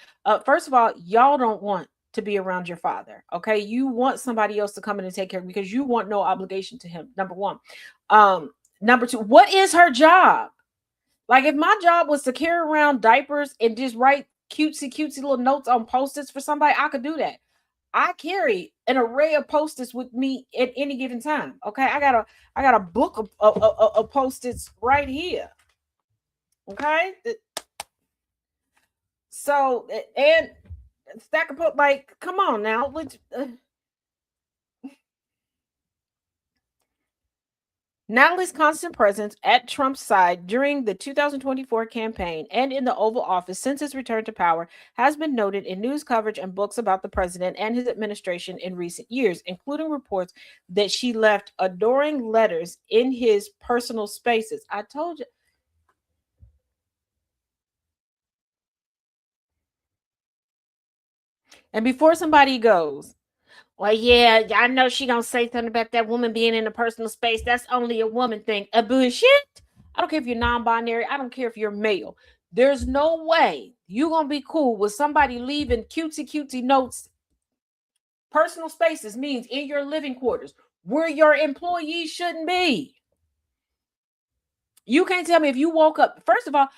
B: First of all, y'all don't want to be around your father, okay? You want somebody else to come in and take care of him because you want no obligation to him, number one. Number two, what is her job? Like, if my job was to carry around diapers and just write cutesy little notes on post-its for somebody, I could do that. I carry an array of post-its with me at any given time. Okay, I got a book of post-its right here. Okay, so and stack of like, come on now. Natalie's constant presence at Trump's side during the 2024 campaign and in the Oval Office since his return to power has been noted in news coverage and books about the president and his administration in recent years, including reports that she left adoring letters in his personal spaces. I told you. And before somebody goes, well, yeah, I know she gonna say something about that woman being in a personal space. That's only a woman thing. A bullshit. I don't care if you're non-binary. I don't care if you're male. There's no way you're gonna be cool with somebody leaving cutesy notes. Personal spaces means in your living quarters where your employees shouldn't be. You can't tell me if you woke up. First of all,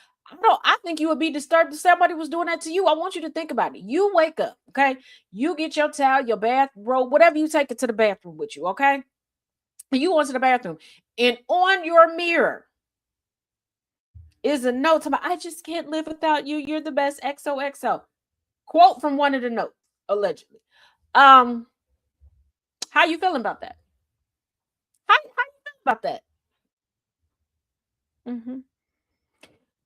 B: I think you would be disturbed if somebody was doing that to you. I want you to think about it. You wake up, okay? You get your towel, your bath robe, whatever you take it to the bathroom with you, okay? And you go to the bathroom, and on your mirror is a note about, I just can't live without you. You're the best, XOXO. Quote from one of the notes, allegedly. How you feeling about that? How you feel about that? Mm-hmm.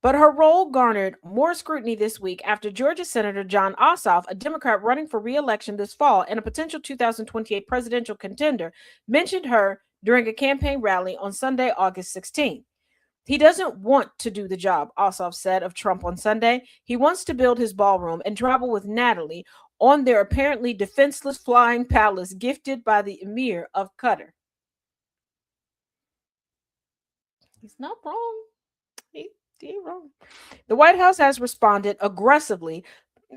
B: But her role garnered more scrutiny this week after Georgia Senator Jon Ossoff, a Democrat running for re-election this fall and a potential 2028 presidential contender, mentioned her during a campaign rally on Sunday, August 16th. He doesn't want to do the job, Ossoff said of Trump on Sunday. He wants to build his ballroom and travel with Natalie on their apparently defenseless flying palace gifted by the Emir of Qatar. He's not wrong. He's wrong. The White House has responded aggressively,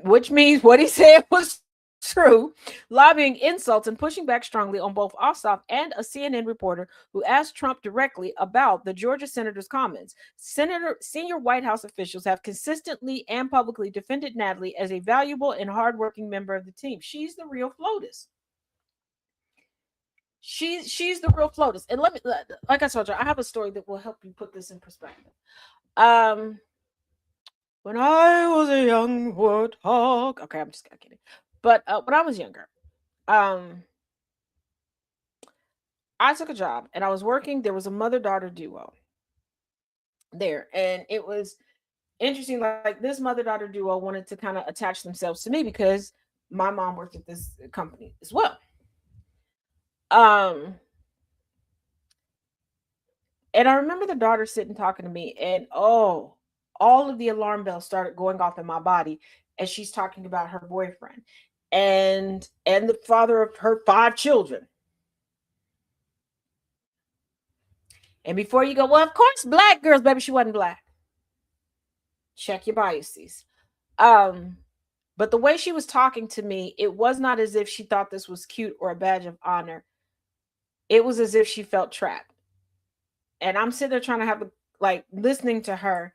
B: which means what he said was true, lobbying insults and pushing back strongly on both Ossoff and a CNN reporter who asked Trump directly about the Georgia senator's comments. Senior White House officials have consistently and publicly defended Natalie as a valuable and hardworking member of the team. She's the real FLOTUS. She's the real FLOTUS. And let me, like I told you, I have a story that will help you put this in perspective. When I was a young warthog. Okay, I'm just kidding. But when I was younger, I took a job and I was working. There was a mother-daughter duo there, and it was interesting. Like this mother-daughter duo wanted to kind of attach themselves to me because my mom worked at this company as well. And I remember the daughter sitting talking to me, and all of the alarm bells started going off in my body as she's talking about her boyfriend and the father of her 5 children. And before you go, well, of course, black girls, baby, she wasn't black. Check your biases. But the way she was talking to me, it was not as if she thought this was cute or a badge of honor. It was as if she felt trapped. And I'm sitting there trying to have listening to her,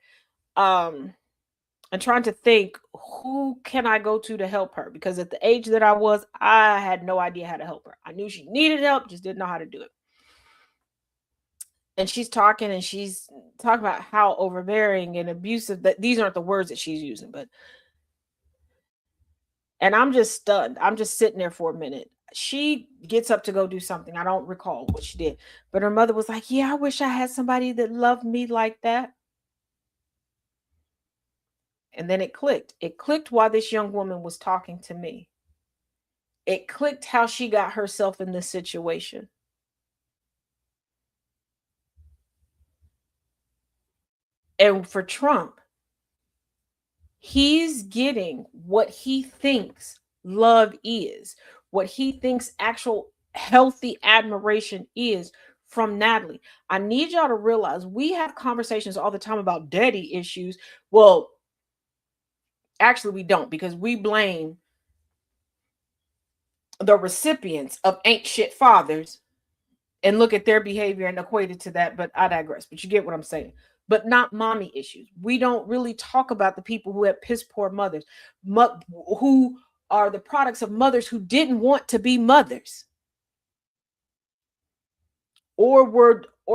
B: and trying to think, who can I go to help her? Because at the age that I was, I had no idea how to help her. I knew she needed help, just didn't know how to do it. And she's talking about how overbearing and abusive, that these aren't the words that she's using, and I'm just stunned. I'm just sitting there for a minute. She gets up to go do something. I don't recall what she did, but her mother was like, yeah, I wish I had somebody that loved me like that. And then it clicked. It clicked while this young woman was talking to me. It clicked how she got herself in this situation. And for Trump, he's getting what he thinks love is, what he thinks actual healthy admiration is from Natalie. I need y'all to realize we have conversations all the time about daddy issues. Well, actually, we don't, because we blame the recipients of ain't shit fathers and look at their behavior and equate it to that. But I digress. But you get what I'm saying. But not mommy issues. We don't really talk about the people who have piss poor mothers, who are the products of mothers who didn't want to be mothers, or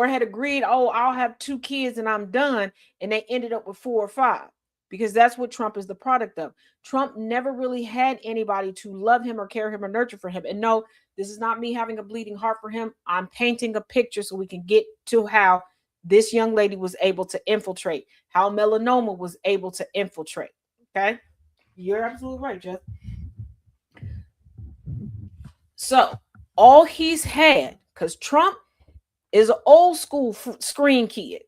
B: had agreed, oh, I'll have 2 kids and I'm done, and they ended up with 4 or 5, because that's what Trump is the product of. Trump never really had anybody to love him or care him or nurture for him. And no, this is not me having a bleeding heart for him. I'm painting a picture so we can get to how this young lady was able to infiltrate, how melanoma was able to infiltrate. Okay, you're absolutely right, Jeff. So all he's had, because Trump is an old school screen kid.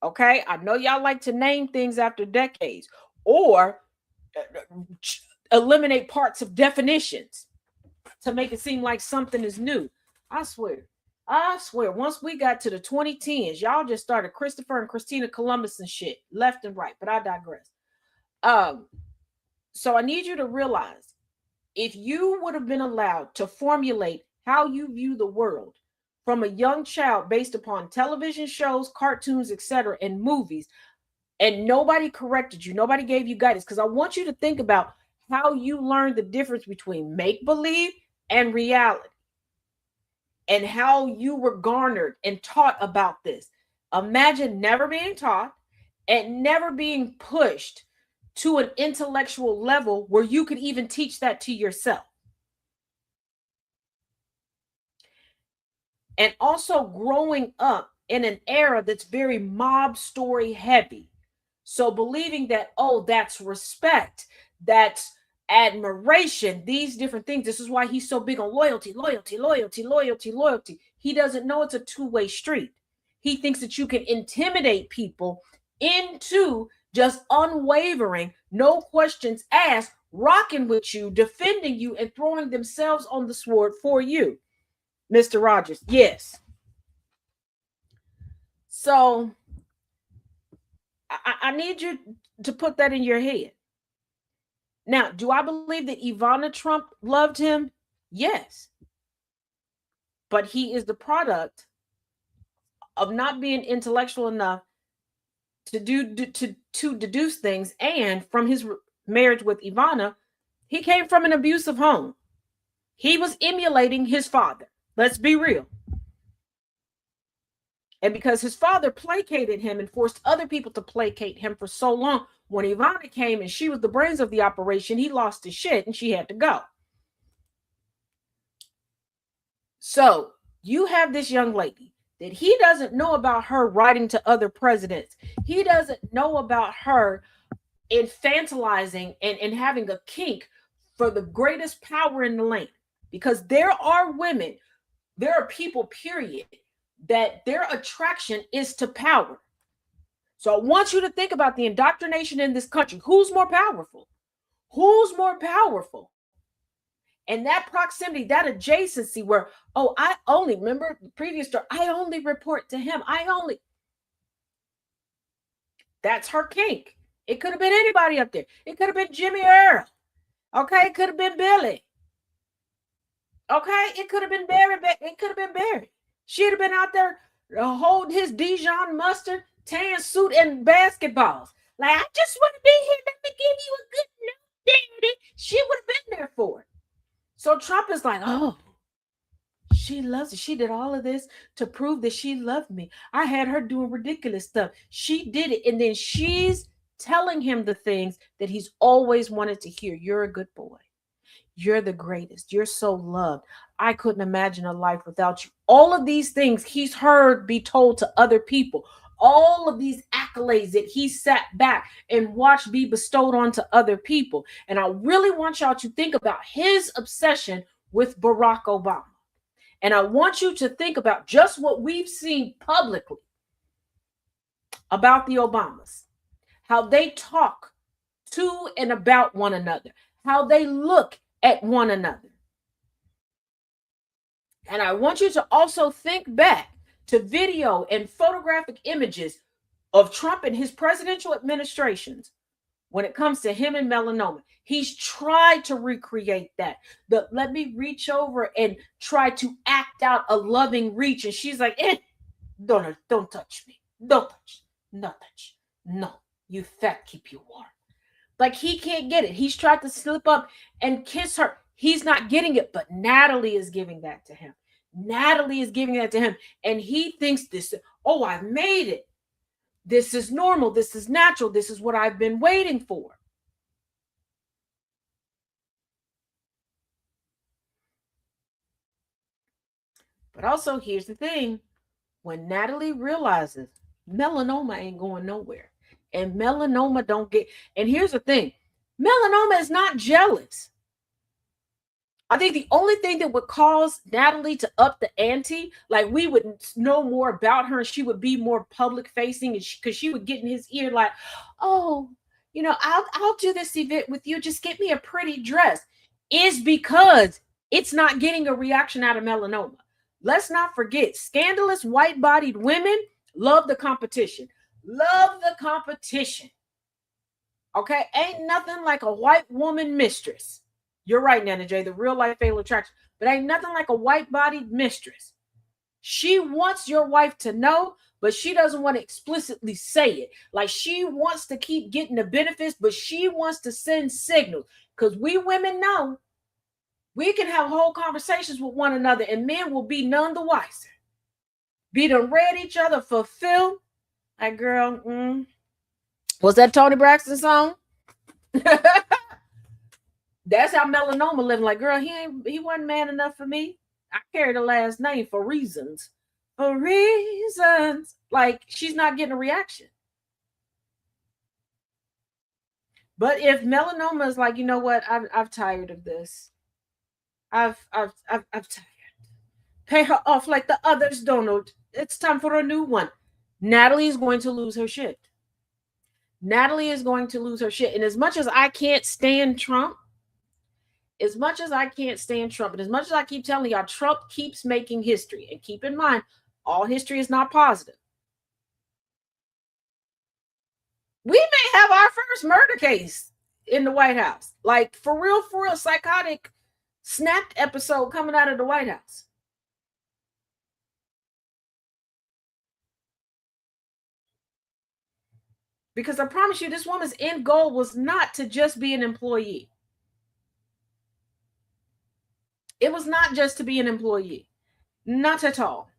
B: Okay, I know y'all like to name things after decades or eliminate parts of definitions to make it seem like something is new. I swear, once we got to the 2010s, y'all just started Christopher and Christina Columbus and shit left and right, but I digress. So I need you to realize, if you would have been allowed to formulate how you view the world from a young child based upon television shows, cartoons, etc., and movies, and nobody corrected you, nobody gave you guidance, because I want you to think about how you learned the difference between make-believe and reality, and how you were garnered and taught about this. Imagine never being taught and never being pushed to an intellectual level where you could even teach that to yourself. And also growing up in an era that's very mob story heavy. So believing that, oh, that's respect, that's admiration, these different things. This is why he's so big on loyalty. He doesn't know it's a two-way street. He thinks that you can intimidate people into just unwavering, no questions asked, rocking with you, defending you, and throwing themselves on the sword for you. Mr. Rogers, yes. So I need you to put that in your head. Now, do I believe that Ivana Trump loved him? Yes. But he is the product of not being intellectual enough to deduce things. And from his marriage with Ivana, he came from an abusive home. He was emulating his father. Let's be real. And because his father placated him and forced other people to placate him for so long, when Ivana came and she was the brains of the operation, he lost his shit and she had to go. So you have this young lady that he doesn't know about her writing to other presidents. He doesn't know about her infantilizing and having a kink for the greatest power in the land. Because there are women, there are people, period, that their attraction is to power. So I want you to think about the indoctrination in this country. Who's more powerful? Who's more powerful? And that proximity, that adjacency where, oh, I only, remember the previous story, I only report to him. That's her kink. It could have been anybody up there. It could have been Jimmy Earl. Okay, it could have been Billy. Okay, it could have been Barry. It could have been Barry. She'd have been out there holding his Dijon mustard, tan suit, and basketballs. Like, I just want to be here. Let me give you a good note, Daddy. She would have been there for it. So Trump is like, oh, she loves it. She did all of this to prove that she loved me. I had her doing ridiculous stuff. She did it. And then she's telling him the things that he's always wanted to hear. You're a good boy. You're the greatest. You're so loved. I couldn't imagine a life without you. All of these things he's heard be told to other people. All of these accolades that he sat back and watched be bestowed onto other people. And I really want y'all to think about his obsession with Barack Obama. And I want you to think about just what we've seen publicly about the Obamas, how they talk to and about one another, how they look at one another. And I want you to also think back to video and photographic images of Trump and his presidential administrations, when it comes to him and melanoma. He's tried to recreate that. Let me reach over and try to act out a loving reach. And she's like, don't touch me. Don't touch. No touch. No, you fat, keep you warm. Like, he can't get it. He's tried to slip up and kiss her. He's not getting it, but Natalie is giving that to him. Natalie is giving that to him. And he thinks this, oh, I've made it. This is normal. This is natural. This is what I've been waiting for. But also, here's the thing. When Natalie realizes melanoma ain't going nowhere, and melanoma don't get, and here's the thing, melanoma is not jealous. I think the only thing that would cause Natalie to up the ante, like we would know more about her and she would be more public facing, and because she would get in his ear like, oh, I'll do this event with you. Just get me a pretty dress, is because it's not getting a reaction out of melanoma. Let's not forget, scandalous white-bodied women love the competition. Love the competition. Okay? Ain't nothing like a white woman mistress. You're right, Nana J, the real life fatal attraction. But ain't nothing like a white-bodied mistress. She wants your wife to know, but she doesn't want to explicitly say it. Like, she wants to keep getting the benefits, but she wants to send signals. Because we women know we can have whole conversations with one another and men will be none the wiser. Be done read each other for Phil. Like, girl, was that Tony Braxton song? That's how melanoma living. Like, girl, he wasn't man enough for me. I carry the last name for reasons. For reasons. Like, she's not getting a reaction. But if melanoma is like, you know what, I've tired of this. I've tired. Pay her off like the others, Donald. It's time for a new one. Natalie is going to lose her shit. Natalie is going to lose her shit. And as much as I can't stand Trump, and as much as I keep telling y'all, Trump keeps making history. And keep in mind, all history is not positive. We may have our first murder case in the White House. Like, for real, psychotic snapped episode coming out of the White House. Because I promise you, this woman's end goal was not to just be an employee. It was not just to be an employee. Not at all.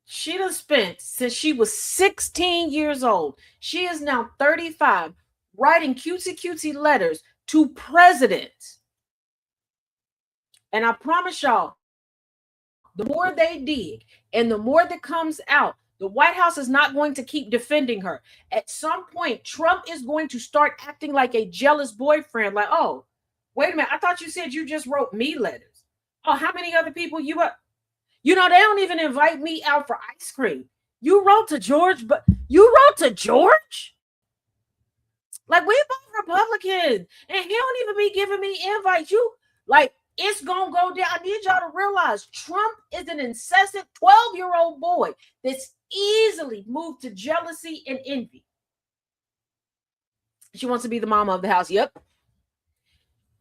B: She done spent, since she was 16 years old, she is now 35, writing cutesy letters to presidents. And I promise y'all, the more they dig and the more that comes out, the White House is not going to keep defending her. At some point, Trump is going to start acting like a jealous boyfriend. Like, oh, wait a minute. I thought you said you just wrote me letters. Oh, how many other people you are? They don't even invite me out for ice cream. You wrote to George, but you wrote to George? Like, we both Republicans, and he don't even be giving me invites. It's going to go down. I need y'all to realize Trump is an incessant 12-year-old boy that's easily moved to jealousy and envy. She wants to be the mama of the house. Yep.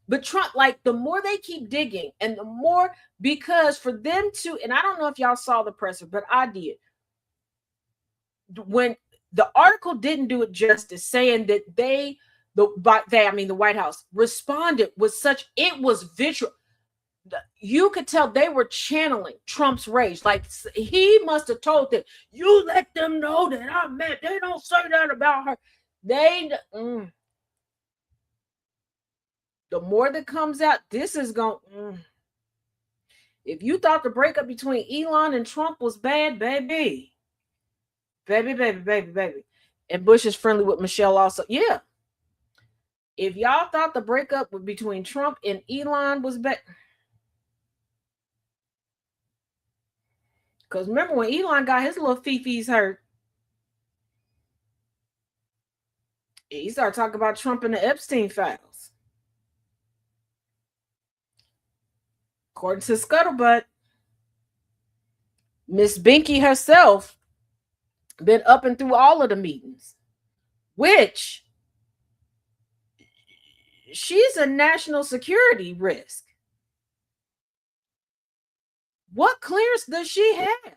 B: But Trump, like, the more they keep digging and the more, because for them to, and I don't know if y'all saw the presser, but I did. When the article didn't do it justice, saying that the White House responded with such, it was visual. You could tell they were channeling Trump's rage. Like, he must have told them, you let them know that I'm mad. They don't say that about her. The more that comes out, this is going. If you thought the breakup between Elon and Trump was bad, baby. And Bush is friendly with Michelle also. Yeah. If y'all thought the breakup between Trump and Elon was bad. Because remember when Elon got his little fifis hurt, he started talking about Trump and the Epstein files. According to Scuttlebutt, Miss Binky herself been up and through all of the meetings, which she's a national security risk. What clearance does she have?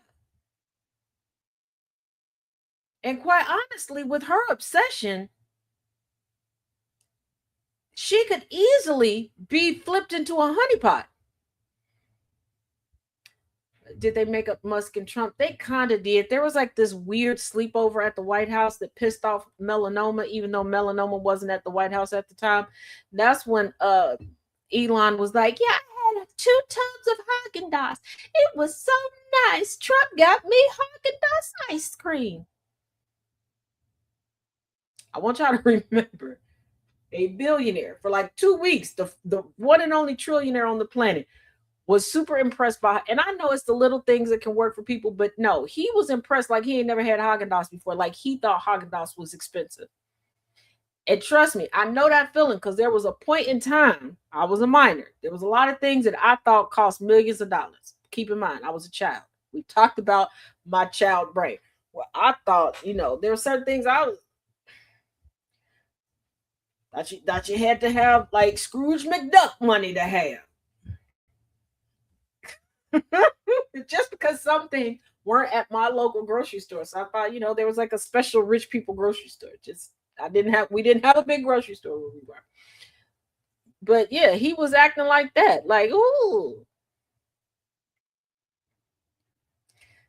B: And quite honestly, with her obsession, she could easily be flipped into a honeypot. Did they make up Musk and Trump? They kind of did. There was like this weird sleepover at the White House that pissed off Melanoma, even though Melanoma wasn't at the White House at the time. That's when Elon was like, yeah, I had 2 tubs of Haagen-Dazs. It was so nice. Trump got me Haagen-Dazs ice cream. I want y'all to remember, a billionaire for like 2 weeks, the one and only trillionaire on the planet, was super impressed by, and I know it's the little things that can work for people, but no, he was impressed like he ain't never had Haagen-Dazs before. Like he thought Haagen-Dazs was expensive. And trust me, I know that feeling because there was a point in time, I was a minor. There was a lot of things that I thought cost millions of dollars. Keep in mind, I was a child. We talked about my child brain. Well, I thought, there were certain things that you had to have like Scrooge McDuck money to have. Just because something weren't at my local grocery store. So I thought, there was like a special rich people grocery store. We didn't have a big grocery store where we were. But yeah, he was acting like that. Like, ooh.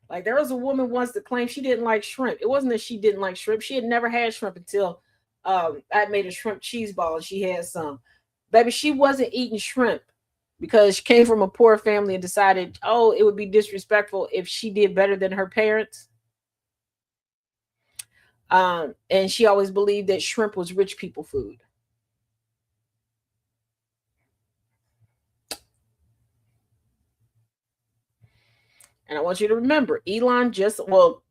B: Like there was a woman once that claimed she didn't like shrimp. It wasn't that she didn't like shrimp. She had never had shrimp until I made a shrimp cheese ball and she had some. Baby, she wasn't eating shrimp because she came from a poor family and decided, it would be disrespectful if she did better than her parents. And she always believed that shrimp was rich people food. And I want you to remember,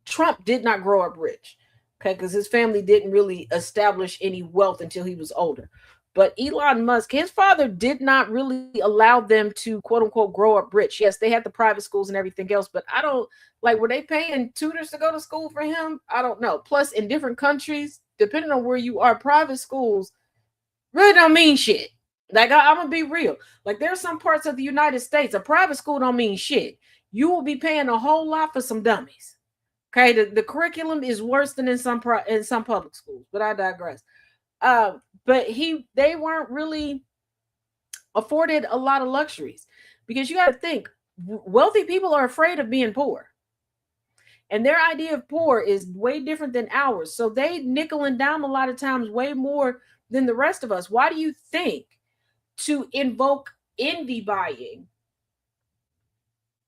B: Trump did not grow up rich, okay, because his family didn't really establish any wealth until he was older. But Elon Musk, his father did not really allow them to, quote unquote, grow up rich. Yes, they had the private schools and everything else, but I don't were they paying tutors to go to school for him? I don't know. Plus, in different countries, depending on where you are, private schools really don't mean shit. Like, I'm going to be real. Like, there's some parts of the United States, a private school don't mean shit. You will be paying a whole lot for some dummies. Okay, the curriculum is worse than in some public schools, but I digress. But they weren't really afforded a lot of luxuries because you got to think, wealthy people are afraid of being poor. And their idea of poor is way different than ours. So they nickel and dime a lot of times way more than the rest of us. Why do you think to invoke envy buying,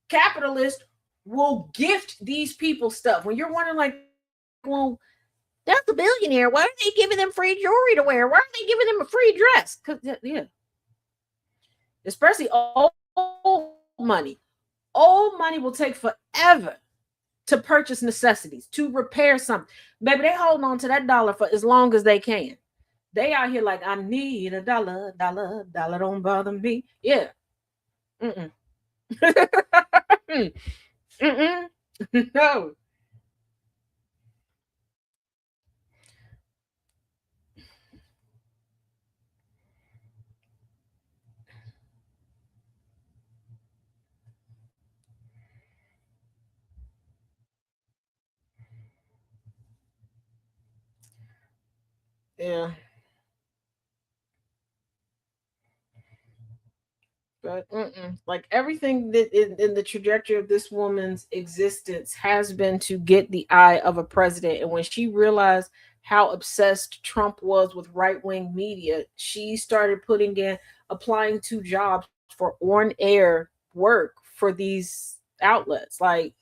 B: capitalists will gift these people stuff? When you're wondering like, well, that's a billionaire. Why are they giving them free jewelry to wear? Why are they giving them a free dress? Yeah. Especially old money. Old money will take forever to purchase necessities, to repair something. Baby, they holding on to that dollar for as long as they can. They out here like, I need a dollar don't bother me. Yeah. No. Yeah. But like everything that in the trajectory of this woman's existence has been to get the eye of a president. And when she realized how obsessed Trump was with right-wing media, she started applying to jobs for on-air work for these outlets. Like,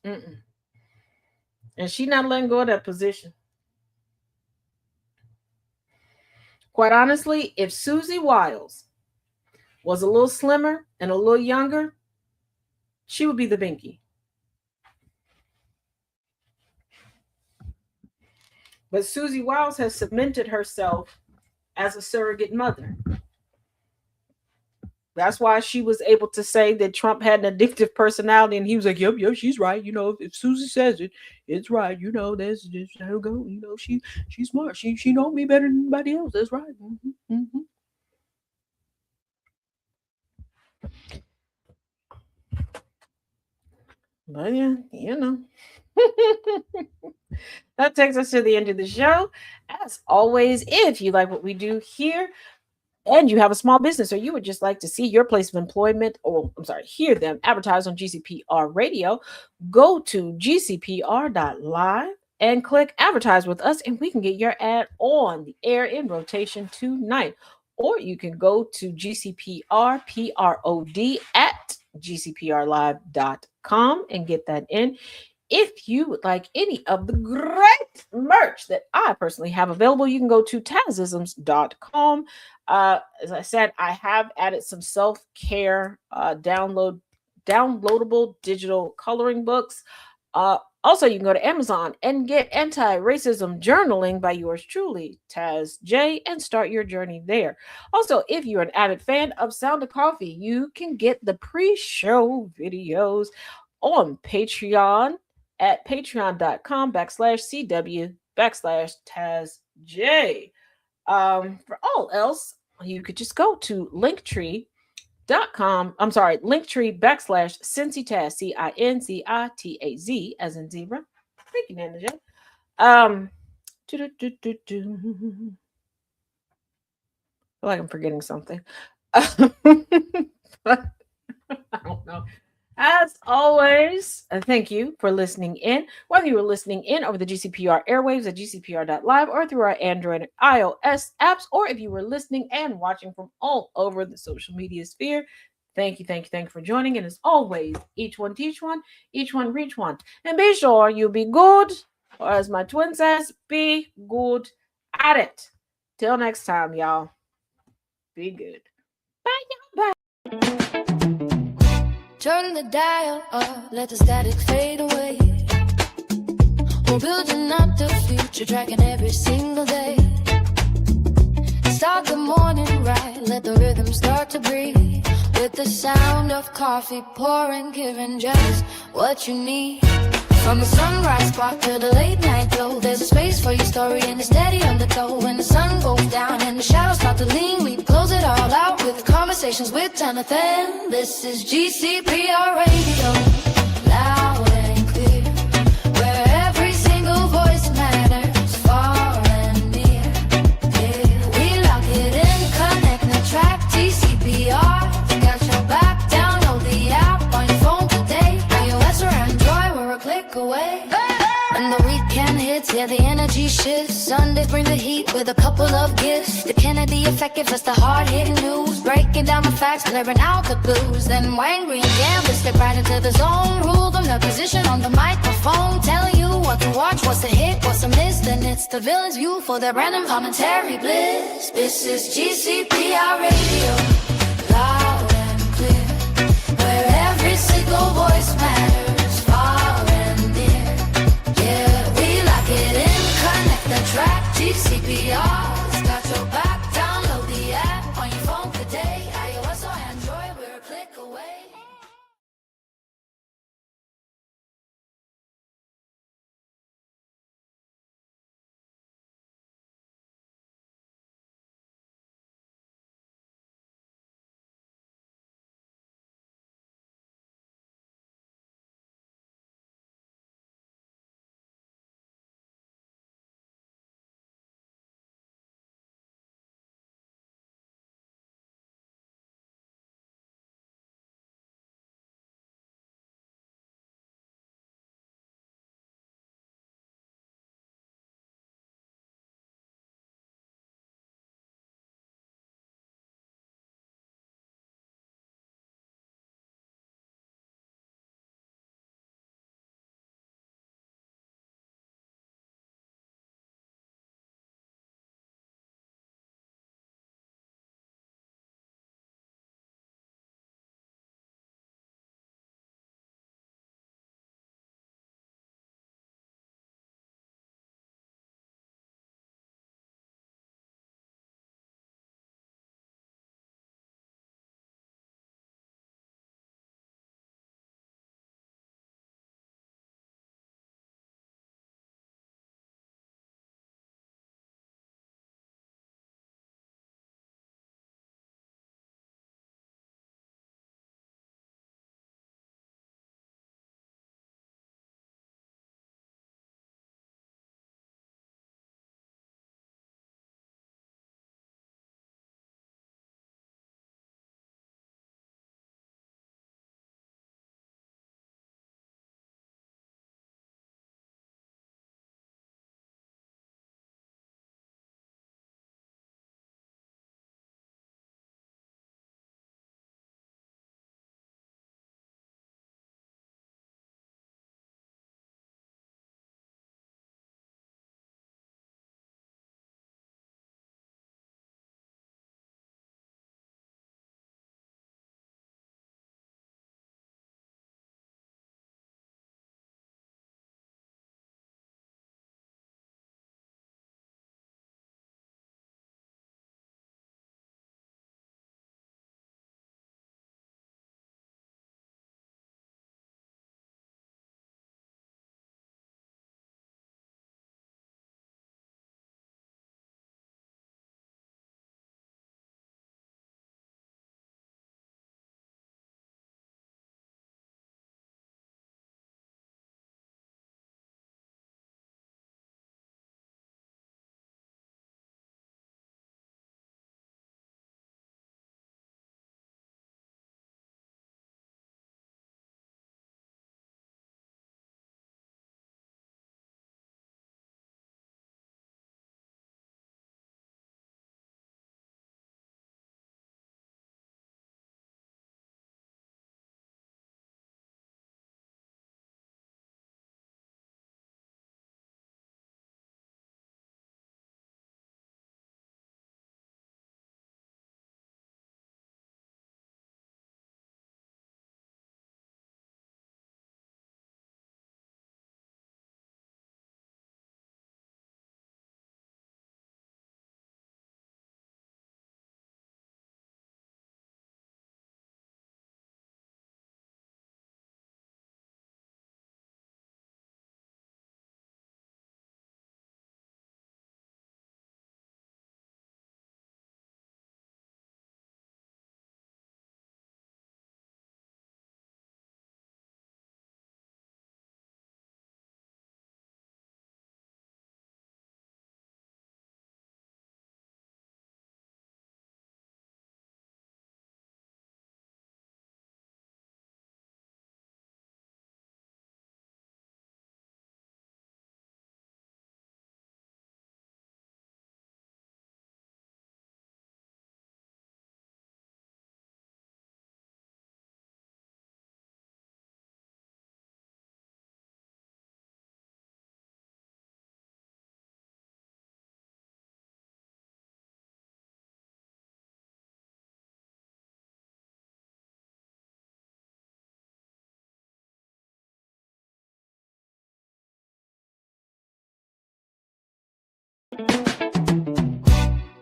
B: and she not letting go of that position. Quite honestly, if Susie Wiles was a little slimmer and a little younger, she would be the binky. But Susie Wiles has cemented herself as a surrogate mother. That's why she was able to say that Trump had an addictive personality, and he was like, "Yep, yep, she's right. If Susie says it, it's right. That's how it go. She's smart. She know me better than anybody else. That's right." But yeah, that takes us to the end of the show. As always, if you like what we do here, and you have a small business or you would just like to see your place of employment, or I'm sorry, hear them advertise on GCPR radio, go to gcpr.live and click advertise with us, and we can get your ad on the air in rotation tonight. Or you can go to GCPR at gcprlive.com and get that in. If you would like any of the great merch that I personally have available, you can go to tazisms.com. As I said, I have added some self-care downloadable digital coloring books. Also, you can go to Amazon and get Anti-Racism Journaling by yours truly, Taz J, and start your journey there. Also, if you're an avid fan of Sound of Coffee, you can get the pre-show videos on Patreon at patreon.com/CW/TazJ. For all else, you could just go to linktree.com. I'm sorry, linktree/Cincitaz, CINCITAZ, as in zebra. Freaking energy. I feel like I'm forgetting something. But I don't know. As always, thank you for listening in. Whether you were listening in over the GCPR airwaves at gcpr.live or through our Android and iOS apps, or if you were listening and watching from all over the social media sphere, thank you for joining. And as always, each one teach one, each one reach one. And be sure you be good, or as my twin says, be good at it. Till next time, y'all. Be good. Bye, y'all. Bye.
H: Turn the dial up, let the static fade away. We're building up the future, tracking every single day. Start the morning right, let the rhythm start to breathe. With the sound of coffee pouring, giving just what you need. From the sunrise spark to the late night glow, there's a space for your story and a steady undertow. When the sun goes down and the shadows start to lean, we close it all out with conversations with Jonathan. This is GCPR Radio, loud and clear, where every single voice matters, far and near. Yeah, we lock it in, connect the track, GCPR, got your back, download the app on your phone today. iOS or Android, we're a click away. When the weekend hits, yeah, the energy shifts. Sundays bring the heat with a couple of gifts. The Kennedy effect gives us the hard-hitting news, breaking down the facts, clearing out the blues. Then Wayne Green Gambler step right into the zone, rule them the position on the microphone, telling you what to watch, what's a hit, what's a miss. Then it's the villain's view for their random commentary bliss. This is GCPR Radio, loud and clear, where every single voice matters, far and near. Yeah, we lock it in, connect the track, GCPR's got your back, download the app on your phone today, iOS or Android, we're a click away.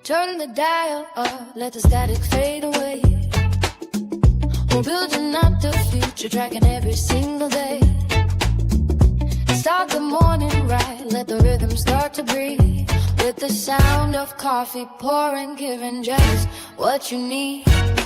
H: Turn the dial up, let the static fade away. We're building up the future, tracking every single day. Start the morning right, let the rhythm start to breathe. With the sound of coffee pouring, giving just what you need.